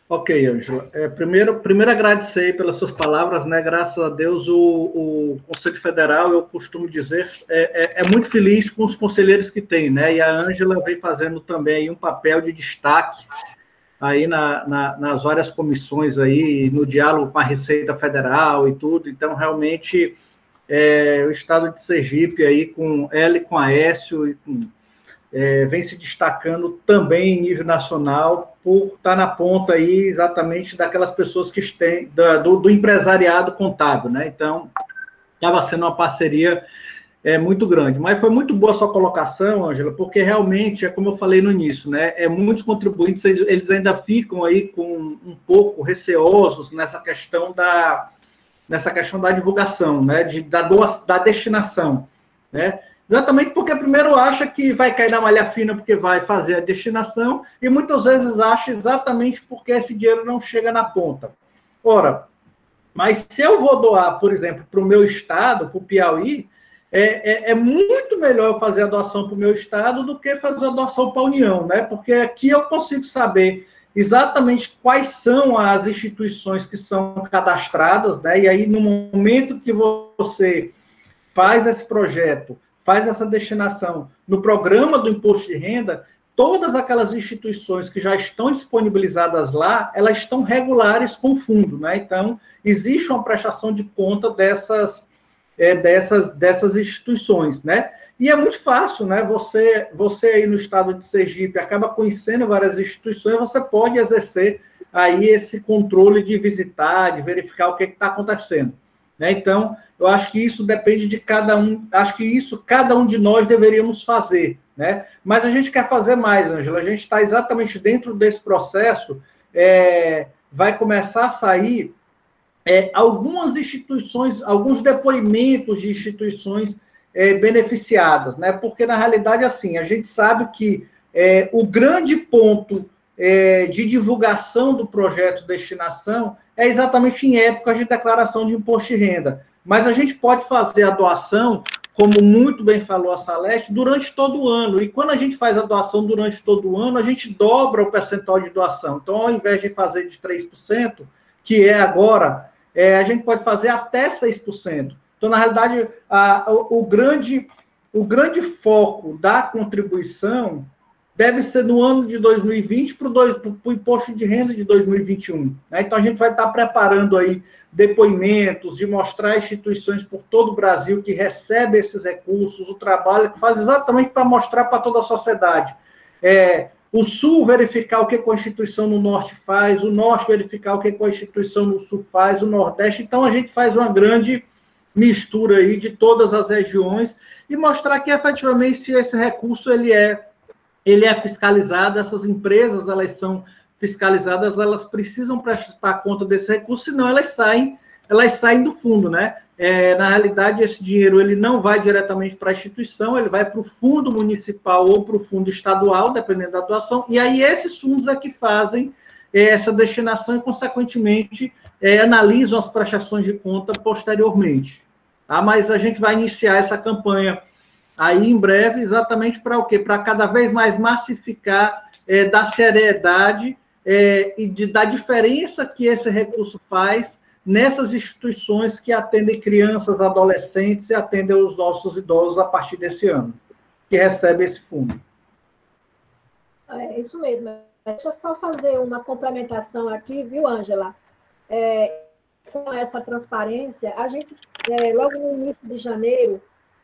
Ok, Ângela. Primeiro agradecer pelas suas palavras, né? Graças a Deus, o Conselho Federal, eu costumo dizer, é muito feliz com os conselheiros que tem, né? E a Ângela vem fazendo também um papel de destaque aí nas várias comissões aí, no diálogo com a Receita Federal e tudo. Então, realmente, o Estado de Sergipe aí, com ela e com a Aécio, vem se destacando também em nível nacional por estar na ponta aí exatamente daquelas pessoas que têm, do empresariado contábil, né? Então, estava sendo uma parceria muito grande. Mas foi muito boa a sua colocação, Ângela, porque realmente, é como eu falei no início, né? Muitos contribuintes, eles ainda ficam aí com um pouco receosos nessa questão da divulgação, né? Da destinação, né? Exatamente porque primeiro acha que vai cair na malha fina porque vai fazer a destinação e muitas vezes acha exatamente porque esse dinheiro não chega na ponta. Ora, mas se eu vou doar, por exemplo, para o meu estado, para o Piauí, é muito melhor eu fazer a doação para o meu estado do que fazer a doação para a União, né? Porque aqui eu consigo saber exatamente quais são as instituições que são cadastradas, né? E aí, no momento que você faz esse projeto, faz essa destinação no programa do imposto de renda, todas aquelas instituições que já estão disponibilizadas lá, elas estão regulares com o fundo, né? Então, existe uma prestação de conta dessas instituições, né? E é muito fácil, né? Você aí no estado de Sergipe acaba conhecendo várias instituições, você pode exercer aí esse controle de visitar, de verificar o que está acontecendo, né? Então, eu acho que isso depende de cada um, acho que isso cada um de nós deveríamos fazer, né? Mas a gente quer fazer mais, Ângela, a gente está exatamente dentro desse processo, vai começar a sair algumas instituições, alguns depoimentos de instituições beneficiadas, né? Porque, na realidade, assim, a gente sabe que o grande ponto de divulgação do projeto de destinação é exatamente em época de declaração de imposto de renda. Mas a gente pode fazer a doação, como muito bem falou a Salete, durante todo o ano. E quando a gente faz a doação durante todo o ano, a gente dobra o percentual de doação. Então, ao invés de fazer de 3%, que é agora, a gente pode fazer até 6%. Então, na realidade, o grande foco da contribuição deve ser no ano de 2020 para o imposto de renda de 2021. Né? Então, a gente vai estar preparando aí depoimentos, de mostrar instituições por todo o Brasil que recebem esses recursos, o trabalho que faz exatamente para mostrar para toda a sociedade. O Sul verificar o que a instituição no Norte faz, o Norte verificar o que a instituição no Sul faz, o Nordeste. Então, a gente faz uma grande mistura aí de todas as regiões e mostrar que, efetivamente, se esse recurso ele é fiscalizado, essas empresas, elas são fiscalizadas, elas precisam prestar conta desse recurso, senão elas saem do fundo, né? Na realidade, esse dinheiro ele não vai diretamente para a instituição, ele vai para o fundo municipal ou para o fundo estadual, dependendo da doação, e aí esses fundos é que fazem essa destinação e, consequentemente, analisam as prestações de conta posteriormente. Tá? Mas a gente vai iniciar essa campanha aí em breve, exatamente para o quê? Para cada vez mais massificar da seriedade e da diferença que esse recurso faz nessas instituições que atendem crianças, adolescentes e atendem os nossos idosos a partir desse ano, que recebem esse fundo. É isso mesmo. Deixa eu só fazer uma complementação aqui, viu, Ângela? Com essa transparência, a gente, logo no início de janeiro,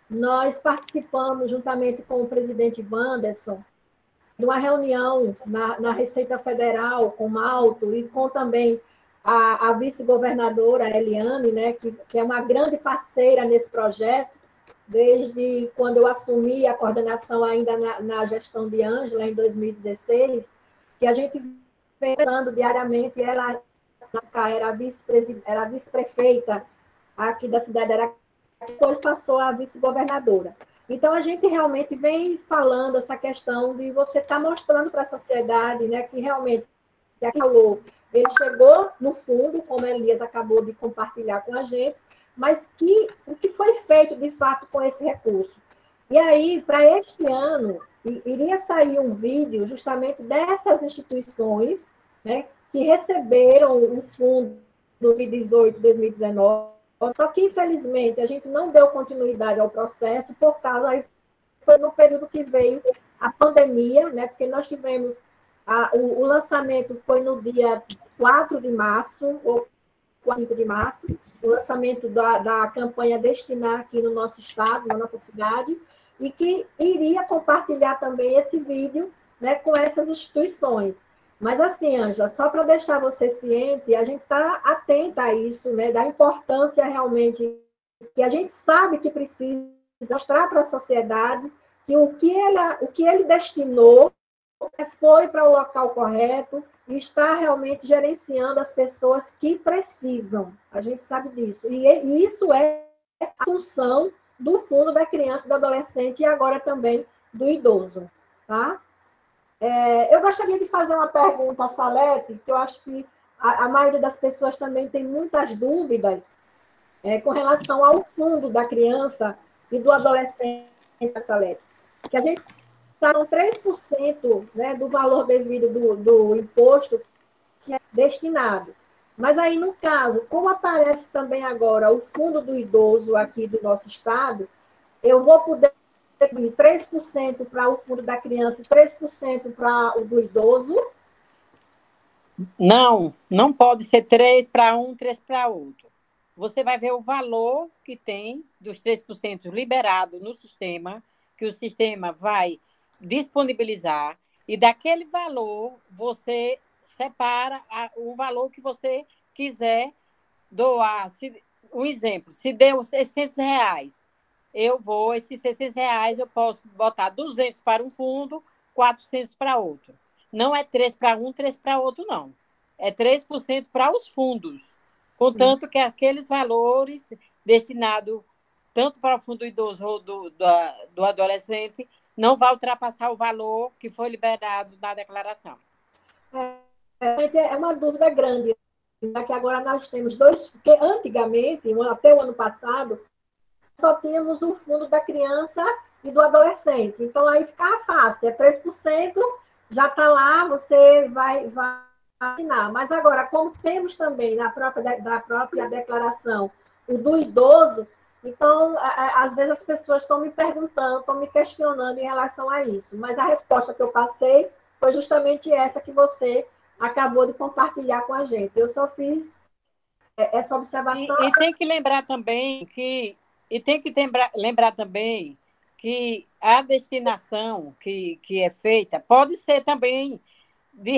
nós participamos, juntamente com o presidente Wanderson, de uma reunião na Receita Federal, com o Malto, e com também a vice-governadora Eliane, né, que é uma grande parceira nesse projeto, desde quando eu assumi a coordenação ainda na gestão de Ângela, em 2016, que a gente vem pensando diariamente, ela era a vice-prefeita aqui da cidade de Aracaju, depois passou a vice-governadora. Então, a gente realmente vem falando essa questão de você estar mostrando para a sociedade, né, que realmente ele chegou no fundo, como a Elias acabou de compartilhar com a gente, mas o que foi feito, de fato, com esse recurso. E aí, para este ano, iria sair um vídeo justamente dessas instituições, né, que receberam o fundo 2018, 2019, só que, infelizmente, a gente não deu continuidade ao processo, por causa, aí foi no período que veio a pandemia, né, porque nós tivemos, o lançamento foi no dia 4 de março, ou 5 de março, o lançamento da campanha Destinar aqui no nosso estado, na nossa cidade, e que iria compartilhar também esse vídeo, né, com essas instituições. Mas assim, Ângela, só para deixar você ciente, a gente está atenta a isso, né, da importância realmente, que a gente sabe que precisa mostrar para a sociedade que o que ele destinou foi para o local correto e está realmente gerenciando as pessoas que precisam. A gente sabe disso. E isso é a função do Fundo da Criança e do Adolescente e agora também do idoso, tá? Eu gostaria de fazer uma pergunta a Salete, que eu acho que a maioria das pessoas também tem muitas dúvidas com relação ao fundo da criança e do adolescente, Salete. Que a gente está com 3%, né, do valor devido do imposto que é destinado. Mas aí, no caso, como aparece também agora o fundo do idoso aqui do nosso estado, eu vou poder 3% para o fundo da criança e 3% para o do idoso? Não pode ser 3 para um, 3 para outro. Você vai ver o valor que tem dos 3% liberado no sistema, que o sistema vai disponibilizar, e daquele valor você separa o valor que você quiser doar. Um exemplo, se deu R$600, esses R$600 eu posso botar 200 para um fundo, 400 para outro. Não é 3 para um, 3 para outro, não. É 3% para os fundos, contanto que aqueles valores destinados tanto para o fundo idoso ou do adolescente não vai ultrapassar o valor que foi liberado na declaração. É uma dúvida grande, já que agora nós temos dois, porque antigamente, até o ano passado, só tínhamos o fundo da criança e do adolescente. Então, aí ficava fácil, 3%, já está lá, você vai assinar. Mas agora, como temos também da própria declaração o do idoso, então, às vezes as pessoas estão me perguntando, estão me questionando em relação a isso. Mas a resposta que eu passei foi justamente essa que você acabou de compartilhar com a gente. Eu só fiz essa observação. E tem que lembrar também que a destinação que é feita pode ser também de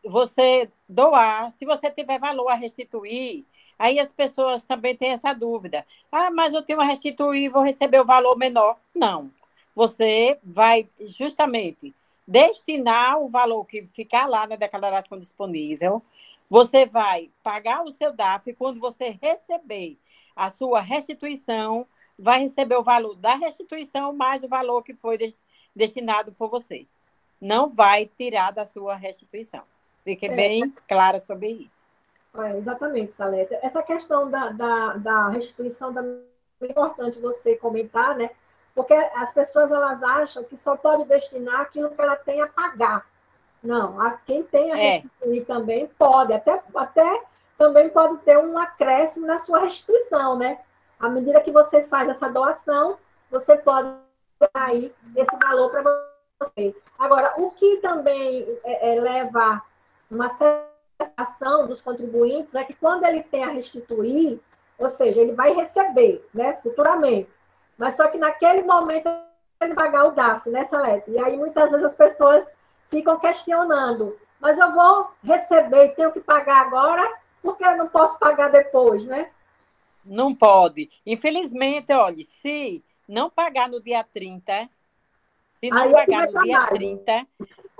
você doar, se você tiver valor a restituir. Aí as pessoas também têm essa dúvida. Mas eu tenho a restituir e vou receber o valor menor. Não. Você vai justamente destinar o valor que ficar lá na declaração disponível. Você vai pagar o seu DAF e quando você receber a sua restituição, vai receber o valor da restituição mais o valor que foi destinado por você. Não vai tirar da sua restituição. Fique bem clara sobre isso. Exatamente, Salete. Essa questão da restituição também é importante você comentar, né? Porque as pessoas elas acham que só pode destinar aquilo que ela tem a pagar. Não, quem tem a restituir também pode, até também pode ter um acréscimo na sua restituição, né? À medida que você faz essa doação, você pode dar aí esse valor para você. Agora, o que também leva uma certa ação dos contribuintes é que quando ele tem a restituir, ou seja, ele vai receber, né, futuramente, mas só que naquele momento ele vai pagar o DAF, né, Salete? E aí muitas vezes as pessoas ficam questionando, mas eu vou receber e tenho que pagar agora, porque eu não posso pagar depois, né? Não pode. Infelizmente, olha, se não pagar no dia 30, se não Aí pagar no dia 30,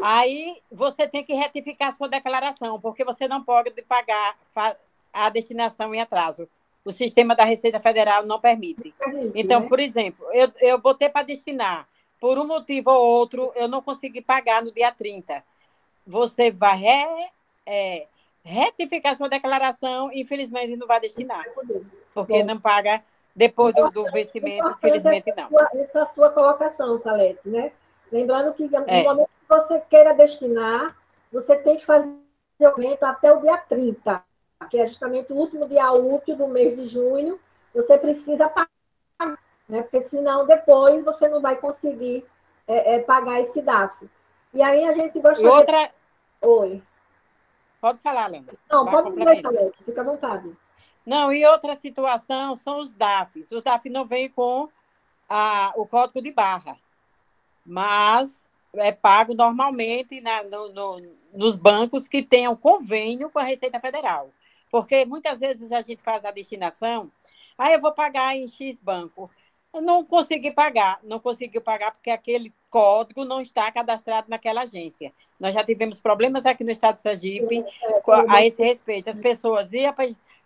aí você tem que retificar a sua declaração, porque você não pode pagar a destinação em atraso. O sistema da Receita Federal não permite. Então, né? por exemplo, eu botei para destinar, por um motivo ou outro, eu não consegui pagar no dia 30. Você vai retificar sua declaração e, infelizmente, não vai destinar, porque não paga depois do vencimento, infelizmente, não. Essa é a sua colocação, Salete, né? Lembrando que, no momento que você queira destinar, você tem que fazer o aumento até o dia 30, que é justamente o último dia útil do mês de junho, você precisa pagar, né? Porque senão depois você não vai conseguir pagar esse DAF. E aí a gente gostaria... E outra... Oi. Pode falar, Leandro. Não, pode dizer, Salete, fica à vontade. Não, e outra situação são os DAFs. Os DAFs não vêm com o código de barra, mas é pago normalmente nos bancos que tenham convênio com a Receita Federal. Porque muitas vezes a gente faz a destinação, eu vou pagar em X banco. Eu não consegui pagar, porque aquele código não está cadastrado naquela agência. Nós já tivemos problemas aqui no estado de Sergipe a esse respeito. As pessoas iam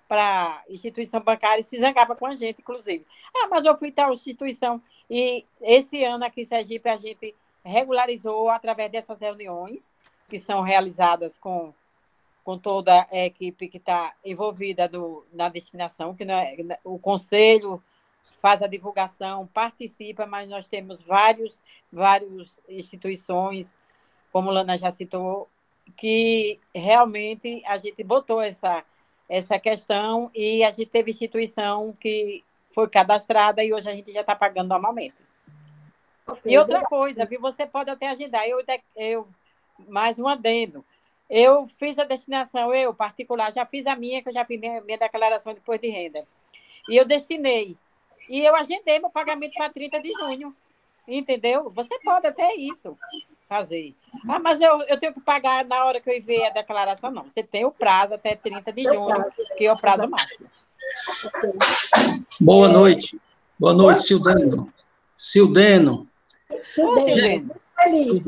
para a instituição bancária e se zangavam com a gente, inclusive. Mas eu fui tal instituição. E esse ano aqui em Sergipe a gente regularizou através dessas reuniões, que são realizadas com toda a equipe que está envolvida na destinação, que não é, o conselho faz a divulgação, participa, mas nós temos várias instituições, como a Lana já citou, que realmente a gente botou essa questão e a gente teve instituição que foi cadastrada e hoje a gente já está pagando normalmente. Okay, e outra coisa, viu? Você pode até agendar. Eu mais um adendo. Eu fiz a destinação, particular, já fiz a minha, que eu já fiz minha declaração de imposto de renda. E eu destinei. E eu agendei meu pagamento para 30 de junho. Entendeu? Você pode até isso fazer. Mas eu tenho que pagar na hora que eu enviei a declaração, não. Você tem o prazo até 30 de junho, que é o prazo máximo. Boa noite. Boa noite, Sildeno. Sildeno. Feliz.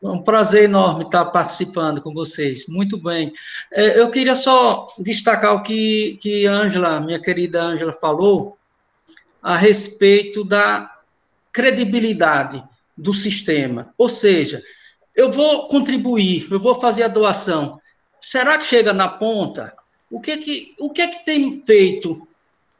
É um prazer enorme estar participando com vocês. Muito bem. Eu queria só destacar o que Ângela, minha querida Ângela, falou a respeito da credibilidade do sistema. Ou seja, eu vou contribuir, eu vou fazer a doação. Será que chega na ponta? O que é que tem feito,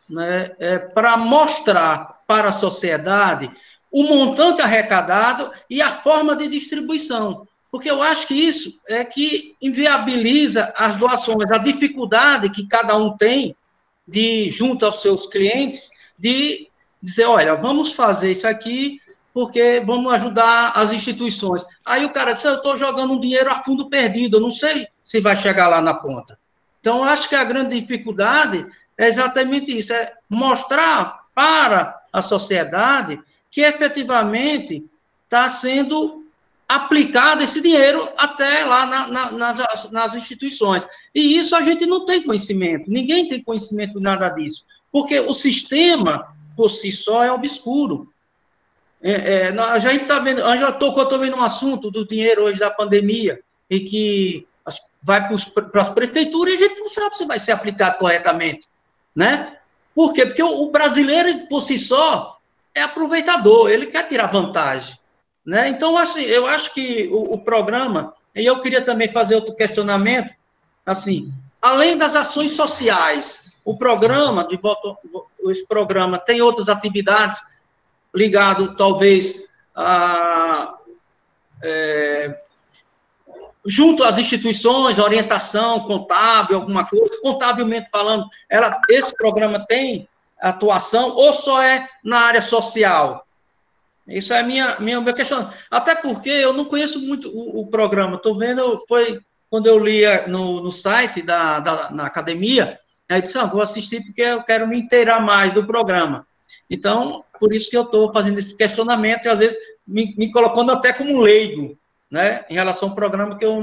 né, para mostrar para a sociedade o montante arrecadado e a forma de distribuição? Porque eu acho que isso é que inviabiliza as doações, a dificuldade que cada um tem junto aos seus clientes, de dizer, olha, vamos fazer isso aqui porque vamos ajudar as instituições. Aí o cara diz, eu estou jogando um dinheiro a fundo perdido, eu não sei se vai chegar lá na ponta. Então, eu acho que a grande dificuldade é exatamente isso, é mostrar para a sociedade que efetivamente está sendo aplicado esse dinheiro até lá nas instituições. E isso a gente não tem conhecimento, ninguém tem conhecimento de nada disso, porque o sistema, por si só, é obscuro. A gente está vendo, a Ângela tocou também no assunto do dinheiro hoje da pandemia, e que vai para as prefeituras e a gente não sabe se vai ser aplicado corretamente, né? Por quê? Porque o brasileiro, por si só, é aproveitador, ele quer tirar vantagem, né? Então, assim, eu acho que o programa, e eu queria também fazer outro questionamento, assim, além das ações sociais, o programa, esse programa tem outras atividades ligadas, talvez, junto às instituições, orientação contábil, alguma coisa, contabilmente falando, esse programa tem atuação ou só é na área social? Isso é minha questão. Até porque eu não conheço muito o programa. Estou vendo, foi quando eu li no site na academia, aí disse, vou assistir porque eu quero me inteirar mais do programa. Então, por isso que eu estou fazendo esse questionamento e, às vezes, me colocando até como leigo, né, em relação ao programa, que eu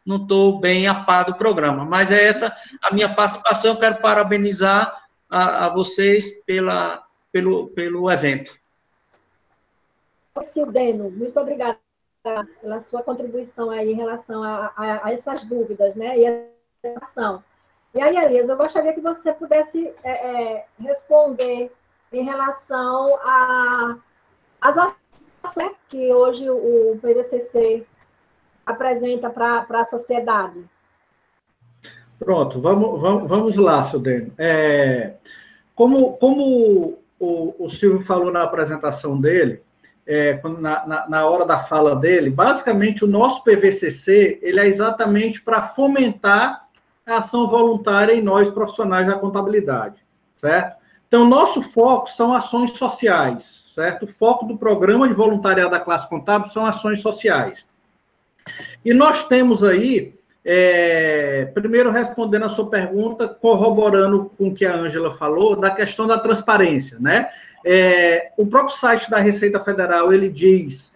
não estou bem a par do programa. Mas é essa a minha participação. Eu quero parabenizar a vocês pelo evento. Sildeno, muito obrigada pela sua contribuição aí em relação a essas dúvidas, né, e essa ação. E aí, Elias, eu gostaria que você pudesse responder em relação às ações que hoje o PVCC apresenta para a sociedade. Pronto, vamos lá, Sildeno. Como o Silvio falou na apresentação dele, na hora da fala dele, basicamente o nosso PVCC ele é exatamente para fomentar a ação voluntária em nós, profissionais da contabilidade, certo? Então, nosso foco são ações sociais, certo? O foco do programa de voluntariado da classe contábil são ações sociais. E nós temos aí, primeiro respondendo a sua pergunta, corroborando com o que a Ângela falou, da questão da transparência, né? O próprio site da Receita Federal, ele diz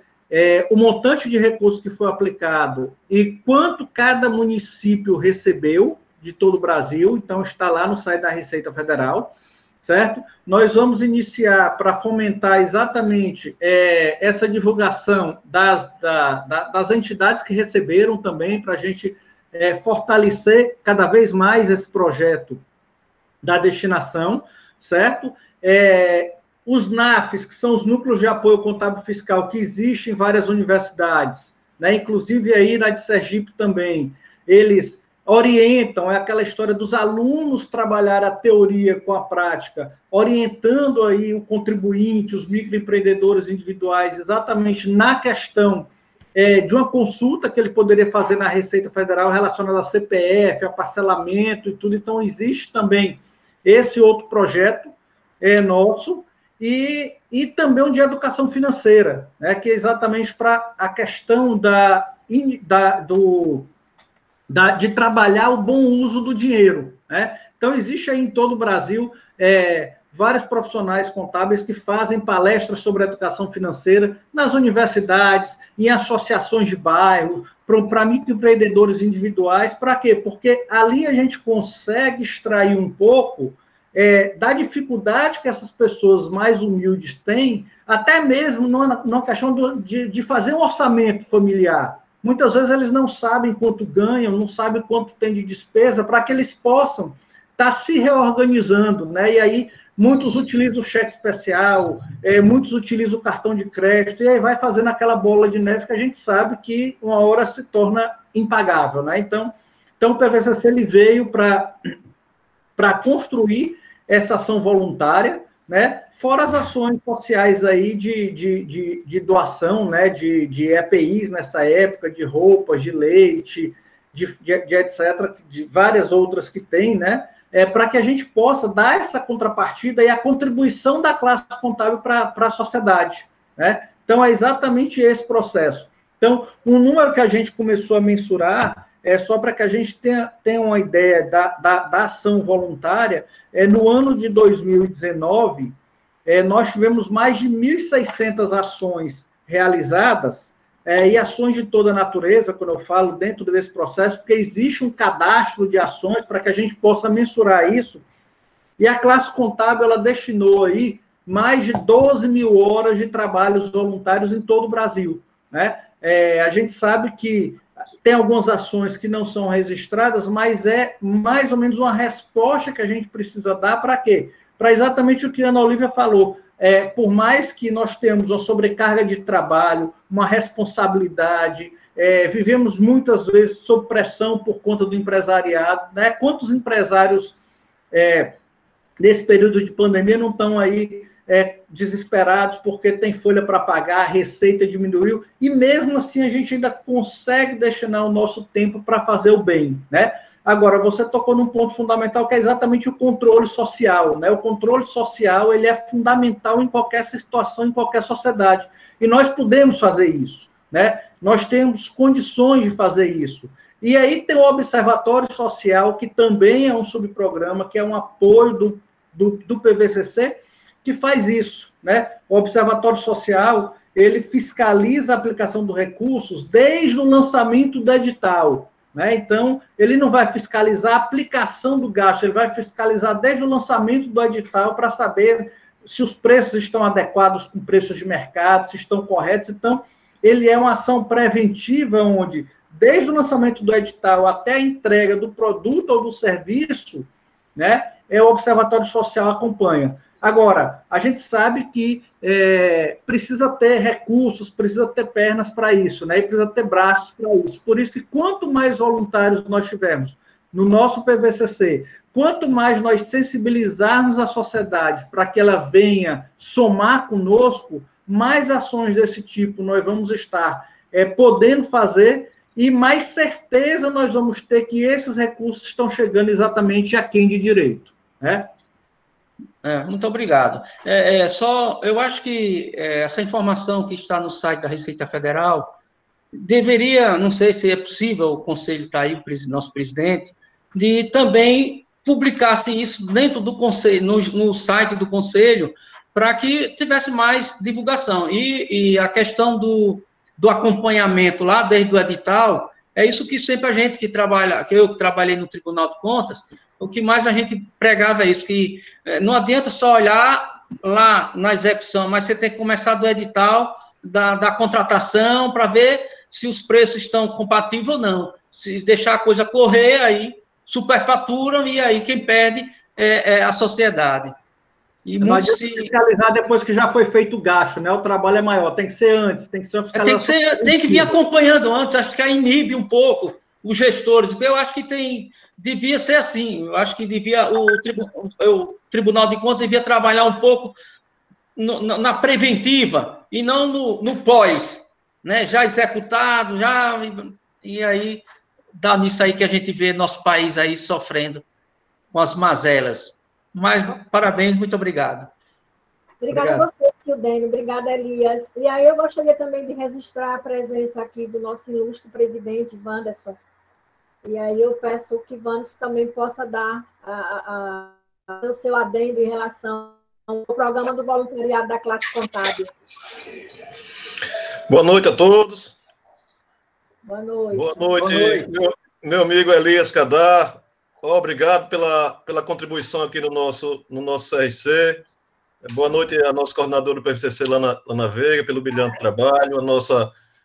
o montante de recursos que foi aplicado e quanto cada município recebeu de todo o Brasil, então está lá no site da Receita Federal, certo? Nós vamos iniciar para fomentar exatamente essa divulgação das entidades que receberam também, para a gente fortalecer cada vez mais esse projeto da destinação, certo? Os NAFs, que são os Núcleos de Apoio Contábil Fiscal, que existem em várias universidades, né? Inclusive aí na de Sergipe também, eles orientam, é aquela história dos alunos trabalhar a teoria com a prática, orientando aí o contribuinte, os microempreendedores individuais, exatamente na questão de uma consulta que ele poderia fazer na Receita Federal relacionada a CPF, a parcelamento e tudo. Então, existe também esse outro projeto nosso, e também um de educação financeira, né, que é exatamente para a questão de trabalhar o bom uso do dinheiro, né? Então, existe aí em todo o Brasil vários profissionais contábeis que fazem palestras sobre educação financeira nas universidades, em associações de bairro, para microempreendedores individuais. Para quê? Porque ali a gente consegue extrair um pouco da dificuldade que essas pessoas mais humildes têm, até mesmo na questão de fazer um orçamento familiar. Muitas vezes eles não sabem quanto ganham, não sabem quanto tem de despesa, para que eles possam estar se reorganizando, né? E aí muitos utilizam o cheque especial, muitos utilizam o cartão de crédito, e aí vai fazendo aquela bola de neve que a gente sabe que uma hora se torna impagável, né? Então o PVCC ele veio para construir essa ação voluntária, né? Fora as ações sociais aí de doação, né? De EPIs nessa época, de roupas, de leite, de etc., de várias outras que tem, né? Para que a gente possa dar essa contrapartida e a contribuição da classe contábil para a sociedade, né? Então, é exatamente esse processo. Então, o número que a gente começou a mensurar só para que a gente tenha uma ideia da ação voluntária. No ano de 2019, nós tivemos mais de 1.600 ações realizadas, e ações de toda a natureza, quando eu falo dentro desse processo, porque existe um cadastro de ações para que a gente possa mensurar isso, e a classe contábil ela destinou aí mais de 12 mil horas de trabalhos voluntários em todo o Brasil, né? A gente sabe que tem algumas ações que não são registradas, mas é mais ou menos uma resposta que a gente precisa dar para quê? Para exatamente o que a Ana Olívia falou. Por mais que nós tenhamos uma sobrecarga de trabalho, uma responsabilidade, vivemos muitas vezes sob pressão por conta do empresariado, né? Quantos empresários, nesse período de pandemia, não estão aí desesperados porque tem folha para pagar, a receita diminuiu, e mesmo assim a gente ainda consegue destinar o nosso tempo para fazer o bem, né? Agora, você tocou num ponto fundamental, que é exatamente o controle social, né? O controle social, ele é fundamental em qualquer situação, em qualquer sociedade, e nós podemos fazer isso, né? Nós temos condições de fazer isso. E aí tem o Observatório Social, que também é um subprograma, que é um apoio do PVCC, que faz isso, né? O Observatório Social, ele fiscaliza a aplicação dos recursos desde o lançamento do edital, né? Então, ele não vai fiscalizar a aplicação do gasto, ele vai fiscalizar desde o lançamento do edital para saber se os preços estão adequados com preços de mercado, se estão corretos. Então, ele é uma ação preventiva onde, desde o lançamento do edital até a entrega do produto ou do serviço, né, o Observatório Social acompanha. Agora, a gente sabe que precisa ter recursos, precisa ter pernas para isso, né? E precisa ter braços para isso. Por isso, quanto mais voluntários nós tivermos no nosso PVCC, quanto mais nós sensibilizarmos a sociedade para que ela venha somar conosco, mais ações desse tipo nós vamos estar podendo fazer, e mais certeza nós vamos ter que esses recursos estão chegando exatamente a quem de direito, né? Muito obrigado. Eu acho que essa informação que está no site da Receita Federal deveria, não sei se é possível, o Conselho está aí, o nosso presidente, de também publicasse isso dentro do Conselho, no site do Conselho, para que tivesse mais divulgação. E a questão do acompanhamento lá, desde o edital, é isso que sempre a gente que trabalha, que eu trabalhei no Tribunal de Contas, o que mais a gente pregava é isso, que não adianta só olhar lá na execução, mas você tem que começar do edital, da contratação, para ver se os preços estão compatíveis ou não. Se deixar a coisa correr, aí superfaturam, e aí quem perde é a sociedade. E não adianta fiscalizar depois que já foi feito o gasto, né? O trabalho é maior, tem que ser antes, tem que ser uma fiscalização. Tem que vir acompanhando antes, acho que inibe um pouco os gestores. Eu acho que devia ser assim, eu acho que o Tribunal de Contas devia trabalhar um pouco na preventiva e não no pós, né? Já executado, e aí dá nisso aí que a gente vê nosso país aí sofrendo com as mazelas. Mas, parabéns, muito obrigado. Obrigada a você, Sildênio. Obrigada, Elias. E aí eu gostaria também de registrar a presença aqui do nosso ilustre presidente, Wanderson. E aí eu peço que Wanderson também possa dar o seu adendo em relação ao programa do voluntariado da classe contábil. Boa noite a todos. Boa noite. Boa noite. Meu amigo Elias Cadar. Obrigado pela contribuição aqui no nosso CRC. Boa noite à nossa coordenadora do PVCC, Lana Veiga, pelo brilhante trabalho, a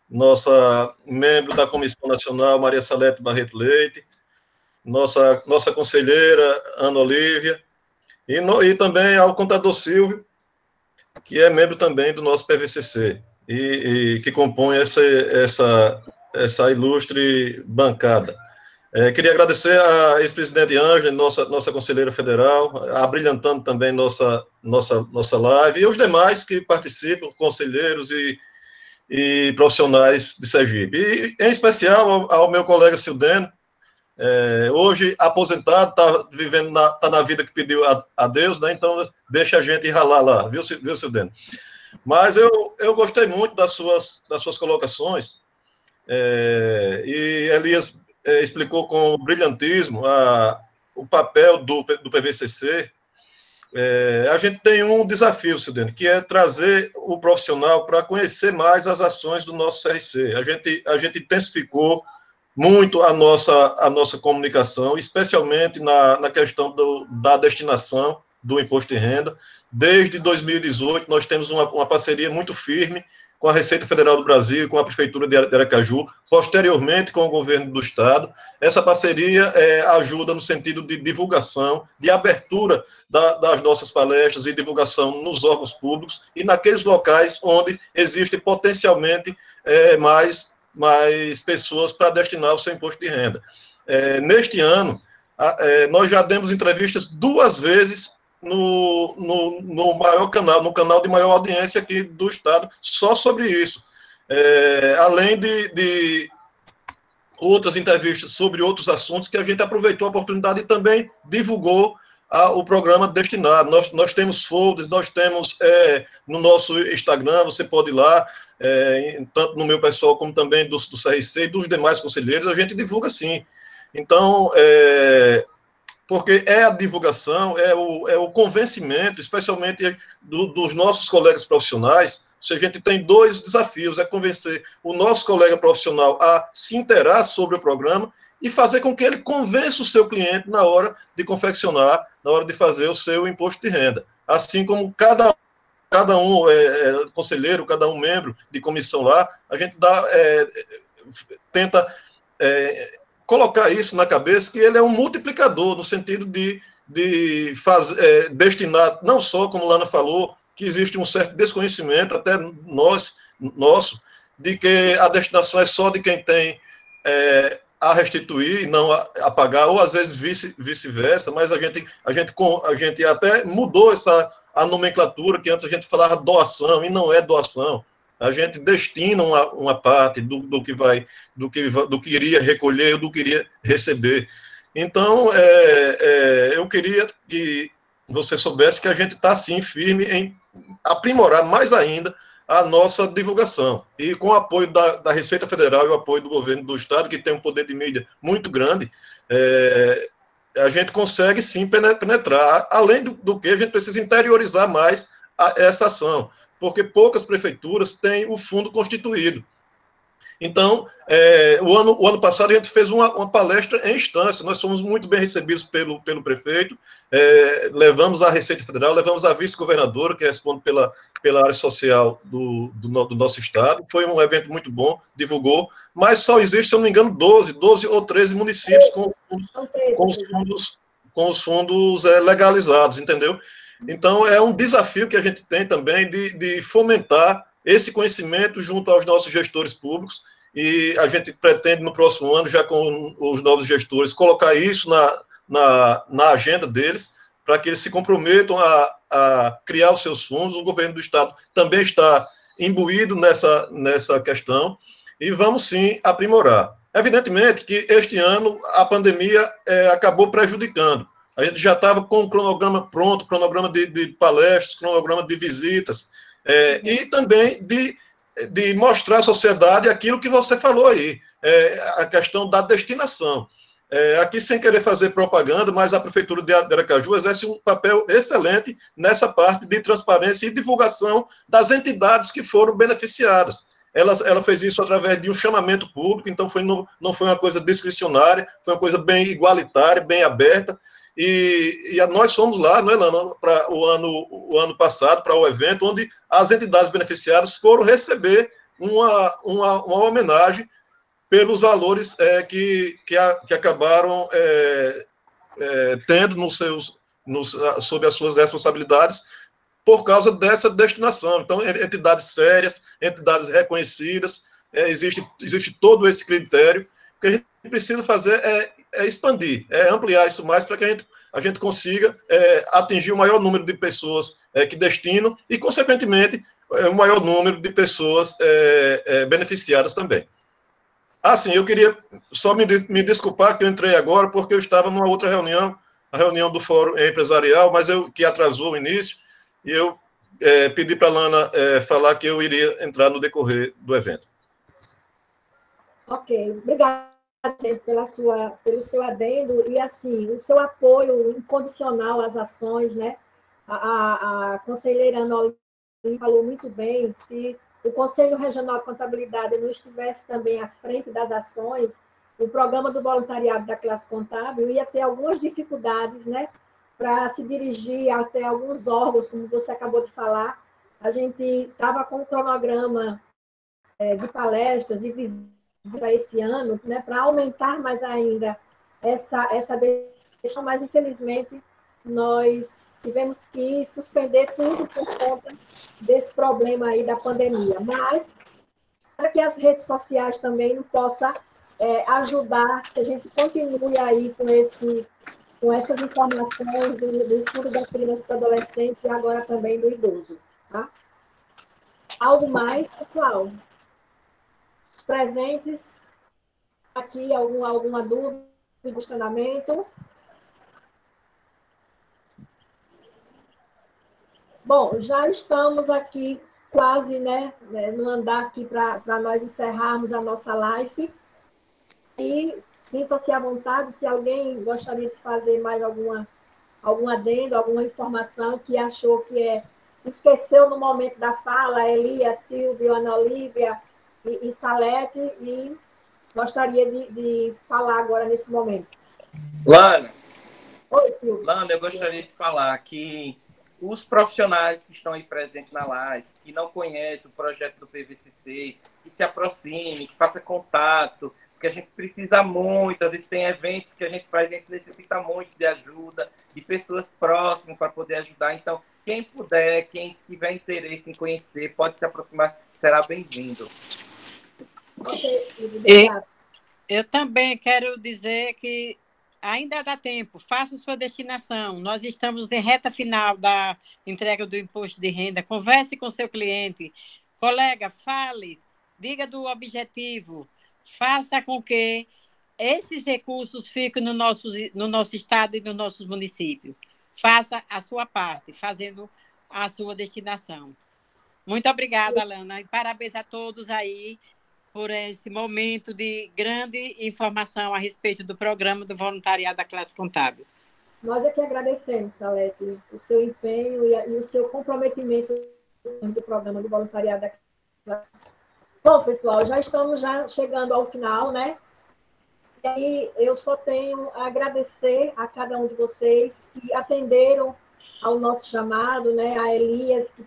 nossa membro da Comissão Nacional, Maria Salete Barreto Leite, nossa conselheira, Ana Olívia, e também ao contador Silvio, que é membro também do nosso PVCC, e que compõe essa ilustre bancada. Queria agradecer à ex-presidente Ângela, nossa conselheira federal, abrilhantando também nossa live, e os demais que participam, conselheiros e profissionais de Sergipe. E, em especial, ao meu colega Sildênio, hoje aposentado, está na vida que pediu a Deus, né? Então deixa a gente ralar lá, viu Sildênio? Mas eu gostei muito das suas colocações, e Elias explicou com brilhantismo o papel do PVCC. A gente tem um desafio, Sildênio, que é trazer o profissional para conhecer mais as ações do nosso CRC. A gente intensificou muito a nossa comunicação, especialmente na questão da destinação do imposto de renda. Desde 2018, nós temos uma parceria muito firme com a Receita Federal do Brasil, com a Prefeitura de Aracaju, posteriormente com o governo do Estado. Essa parceria ajuda no sentido de divulgação, de abertura das nossas palestras e divulgação nos órgãos públicos e naqueles locais onde existe potencialmente mais pessoas para destinar o seu imposto de renda. Neste ano, nós já demos entrevistas 2 vezes no maior canal, no canal de maior audiência aqui do Estado, só sobre isso. Além de outras entrevistas sobre outros assuntos que a gente aproveitou a oportunidade e também divulgou o programa destinado. Nós temos folders, nós temos no nosso Instagram, você pode ir lá, tanto no meu pessoal como também do CRC e dos demais conselheiros, a gente divulga sim. Então, porque a divulgação, o convencimento, especialmente dos nossos colegas profissionais. A gente tem 2 desafios, convencer o nosso colega profissional a se interar sobre o programa e fazer com que ele convença o seu cliente na hora de confeccionar, na hora de fazer o seu imposto de renda. Assim como cada um conselheiro, cada um membro de comissão lá, a gente tenta colocar isso na cabeça, que ele é um multiplicador, no sentido de destinar, não só, como Lana falou, que existe um certo desconhecimento, até nosso, de que a destinação é só de quem tem a restituir e não a pagar, ou às vezes vice-versa, mas a gente até mudou a nomenclatura, que antes a gente falava doação, e não é doação. A gente destina uma parte do que iria recolher, do que iria receber. Então, eu queria que você soubesse que a gente está, sim, firme em aprimorar mais ainda a nossa divulgação. E com o apoio da Receita Federal e o apoio do governo do Estado, que tem um poder de mídia muito grande, a gente consegue, sim, penetrar. Além do que, a gente precisa interiorizar mais essa ação, porque poucas prefeituras têm o fundo constituído. Então, o ano passado a gente fez uma palestra em instância, nós fomos muito bem recebidos pelo prefeito, levamos a Receita Federal, levamos a vice-governadora, que responde pela área social do nosso estado, foi um evento muito bom, divulgou, mas só existe, se eu não me engano, 12 ou 13 municípios com os fundos legalizados, entendeu? Então, é um desafio que a gente tem também de fomentar esse conhecimento junto aos nossos gestores públicos, e a gente pretende, no próximo ano, já com os novos gestores, colocar isso na agenda deles, para que eles se comprometam a criar os seus fundos. O governo do Estado também está imbuído nessa questão, e vamos, sim, aprimorar. Evidentemente que este ano a pandemia acabou prejudicando. A gente já estava com o cronograma pronto, cronograma de palestras, cronograma de visitas, e também de mostrar à sociedade aquilo que você falou aí, a questão da destinação. Aqui, sem querer fazer propaganda, mas a Prefeitura de Aracaju exerce um papel excelente nessa parte de transparência e divulgação das entidades que foram beneficiadas. Ela fez isso através de um chamamento público, então não foi uma coisa discricionária, foi uma coisa bem igualitária, bem aberta, e nós fomos lá, não é, Lana, para o ano passado, para o evento, onde as entidades beneficiadas foram receber uma homenagem pelos valores que acabaram tendo sob as suas responsabilidades, por causa dessa destinação. Então, entidades sérias, entidades reconhecidas, existe todo esse critério. O que a gente precisa fazer é expandir, ampliar isso mais, para que a gente consiga atingir o maior número de pessoas que destinam e, consequentemente, o maior número de pessoas beneficiadas também. Sim, eu queria só me desculpar que eu entrei agora, porque eu estava numa outra reunião, a reunião do Fórum Empresarial, mas que atrasou o início, e eu pedi para a Lana falar que eu iria entrar no decorrer do evento. Ok, obrigada, gente, pelo seu adendo e, assim, o seu apoio incondicional às ações, né? A conselheira Ana falou muito bem que o Conselho Regional de Contabilidade não estivesse também à frente das ações, o programa do voluntariado da classe contábil ia ter algumas dificuldades, né, para se dirigir até alguns órgãos, como você acabou de falar. A gente estava com um cronograma de palestras, de visita esse ano, né, para aumentar mais ainda essa deixa, mas, infelizmente, nós tivemos que suspender tudo por conta desse problema aí da pandemia. Mas, para que as redes sociais também não possam ajudar, que a gente continue aí com com essas informações do Fundo da Criança e do Adolescente e agora também do idoso. Tá? Algo mais, pessoal? Os presentes, aqui, alguma dúvida, questionamento? Bom, já estamos aqui quase, no andar aqui para nós encerrarmos a nossa live. E sinta-se à vontade, se alguém gostaria de fazer mais algum adendo, alguma informação que achou que esqueceu no momento da fala, Elia, Silvio, Ana Olívia e Salete, e gostaria de falar agora nesse momento. Lana. Oi, Silvio. Lana, eu gostaria de falar que os profissionais que estão aí presentes na live, que não conhecem o projeto do PVCC, que se aproxime, que faça contato, porque a gente precisa muito, às vezes tem eventos que a gente faz, a gente necessita muito de ajuda, de pessoas próximas para poder ajudar. Então, quem puder, quem tiver interesse em conhecer, pode se aproximar, será bem-vindo. Eu também quero dizer que ainda dá tempo, faça sua destinação. Nós estamos em reta final da entrega do imposto de renda. Converse com seu cliente. Colega, fale, diga do objetivo. Faça com que esses recursos fiquem no nosso estado e nos nossos municípios. Faça a sua parte, fazendo a sua destinação. Muito obrigada, Alana, e parabéns a todos aí por esse momento de grande informação a respeito do programa do voluntariado da classe contábil. Nós é que agradecemos, Salete, o seu empenho e o seu comprometimento do programa do voluntariado da classe contábil. Bom, pessoal, já estamos chegando ao final, né? E aí eu só tenho a agradecer a cada um de vocês que atenderam ao nosso chamado, né? A Elias, que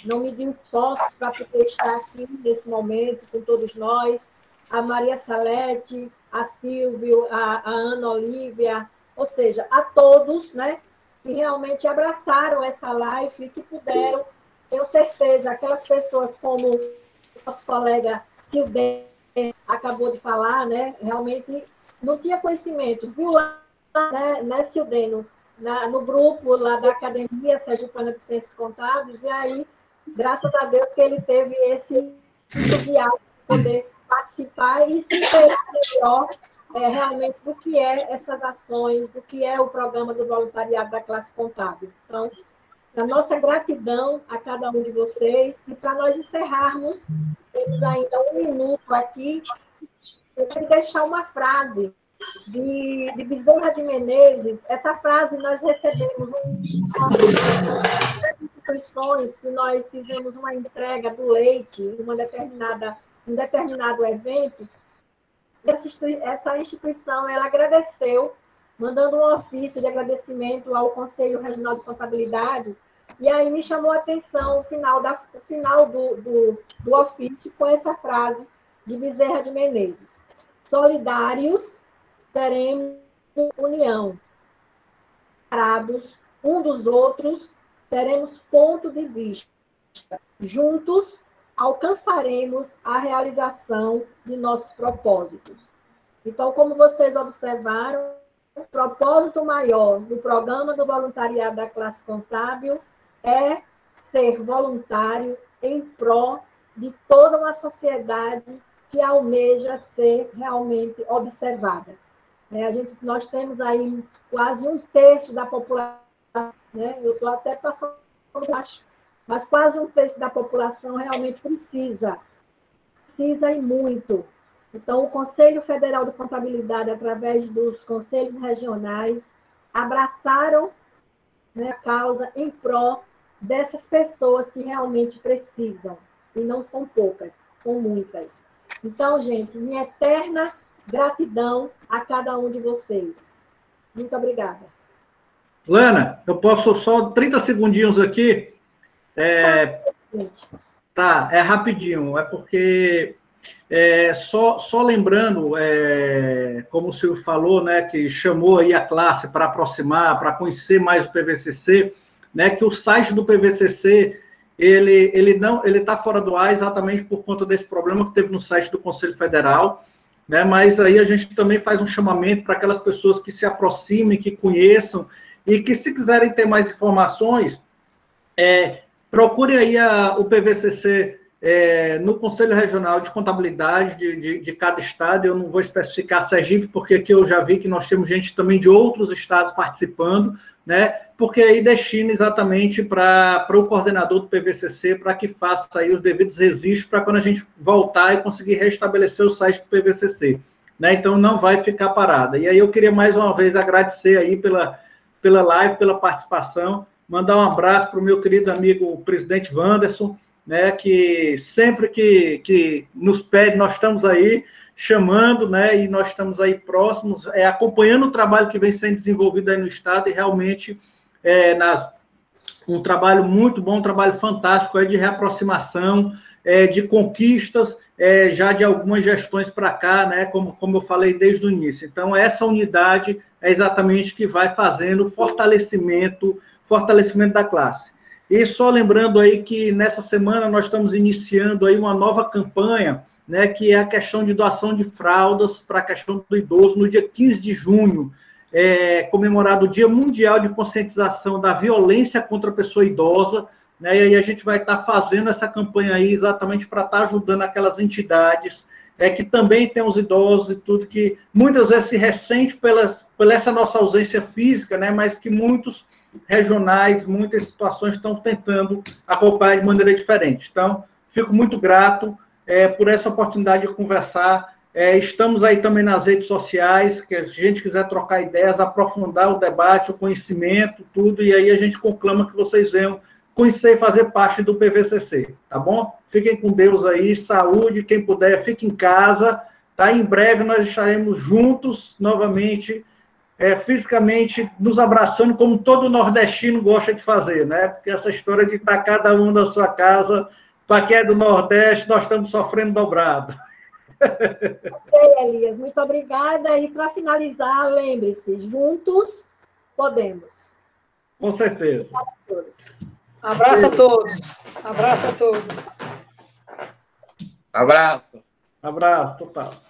não mediu esforços para poder estar aqui nesse momento com todos nós, a Maria Salete, a Silvio, a Ana Olívia, ou seja, a todos, né, que realmente abraçaram essa live e que puderam, tenho certeza, aquelas pessoas como o nosso colega Silvio acabou de falar, né, realmente não tinha conhecimento, viu lá, né Silvio, no grupo lá da Academia Sergipana de Ciências Contábeis, e aí graças a Deus que ele teve esse entusiasmo de poder participar e se inteirar melhor realmente do que essas ações, do que é o programa do voluntariado da classe contábil. Então, a nossa gratidão a cada um de vocês, e para nós encerrarmos, temos ainda um minuto aqui, eu quero deixar uma frase de Bezerra de Menezes. Essa frase nós recebemos instituições que nós fizemos uma entrega do leite em um determinado evento. Essa instituição ela agradeceu, mandando um ofício de agradecimento ao Conselho Regional de Contabilidade, e aí me chamou a atenção o final do ofício com essa frase de Bezerra de Menezes: solidários teremos união, separados um dos outros teremos ponto de vista. Juntos, alcançaremos a realização de nossos propósitos. Então, como vocês observaram, o propósito maior do programa do voluntariado da classe contábil é ser voluntário em pró de toda uma sociedade que almeja ser realmente observada. Nós temos aí quase um terço da população, né? Eu estou até passando baixo, mas quase um terço da população realmente precisa e muito. Então, o Conselho Federal de Contabilidade, através dos conselhos regionais, abraçaram, né, a causa em pró dessas pessoas que realmente precisam, e não são poucas, são muitas. Então, gente, minha eterna gratidão a cada um de vocês. Muito obrigada. Lana, eu posso só 30 segundinhos aqui? Tá, é rapidinho, é porque só lembrando, como o Silvio falou, né, que chamou aí a classe para aproximar, para conhecer mais o PVCC, né, que o site do PVCC ele está fora do ar exatamente por conta desse problema que teve no site do Conselho Federal. né? Mas aí a gente também faz um chamamento para aquelas pessoas que se aproximem, que conheçam, e que, se quiserem ter mais informações, procurem aí o PVCC no Conselho Regional de Contabilidade de cada estado. Eu não vou especificar Sergipe, porque aqui eu já vi que nós temos gente também de outros estados participando, né? Porque aí destina exatamente para o coordenador do PVCC, para que faça aí os devidos registros, para quando a gente voltar e conseguir restabelecer o site do PVCC, né? Então não vai ficar parada. E aí eu queria mais uma vez agradecer aí pela live, pela participação, mandar um abraço para o meu querido amigo, o presidente Wanderson, né, que sempre que nos pede, nós estamos aí chamando, né, e nós estamos aí próximos, acompanhando o trabalho que vem sendo desenvolvido aí no Estado, e realmente um trabalho muito bom, um trabalho fantástico aí de reaproximação, de conquistas, já de algumas gestões para cá, né, como eu falei desde o início. Então, essa unidade é exatamente que vai fazendo o fortalecimento da classe. E só lembrando aí que nessa semana nós estamos iniciando aí uma nova campanha, né, que é a questão de doação de fraldas para a questão do idoso, no dia 15 de junho, comemorado o Dia Mundial de Conscientização da Violência contra a Pessoa Idosa, né, e aí a gente vai estar fazendo essa campanha aí exatamente para estar ajudando aquelas entidades que também tem os idosos e tudo, que muitas vezes se ressente pela essa nossa ausência física, né, mas que muitos regionais, muitas situações estão tentando acompanhar de maneira diferente. Então, fico muito grato por essa oportunidade de conversar. Estamos aí também nas redes sociais, que a gente quiser trocar ideias, aprofundar o debate, o conhecimento, tudo, e aí a gente conclama que vocês venham conhecer e fazer parte do PVCC, tá bom? Fiquem com Deus aí, saúde, quem puder, fique em casa, tá? Em breve nós estaremos juntos novamente, fisicamente nos abraçando, como todo nordestino gosta de fazer, né? Porque essa história de estar cada um na sua casa, para quem é do Nordeste, nós estamos sofrendo dobrado. Ok, Elias, muito obrigada. E para finalizar, lembre-se, juntos podemos. Com certeza. Abraço a todos. Abraço a todos. Abraço. Abraço, total.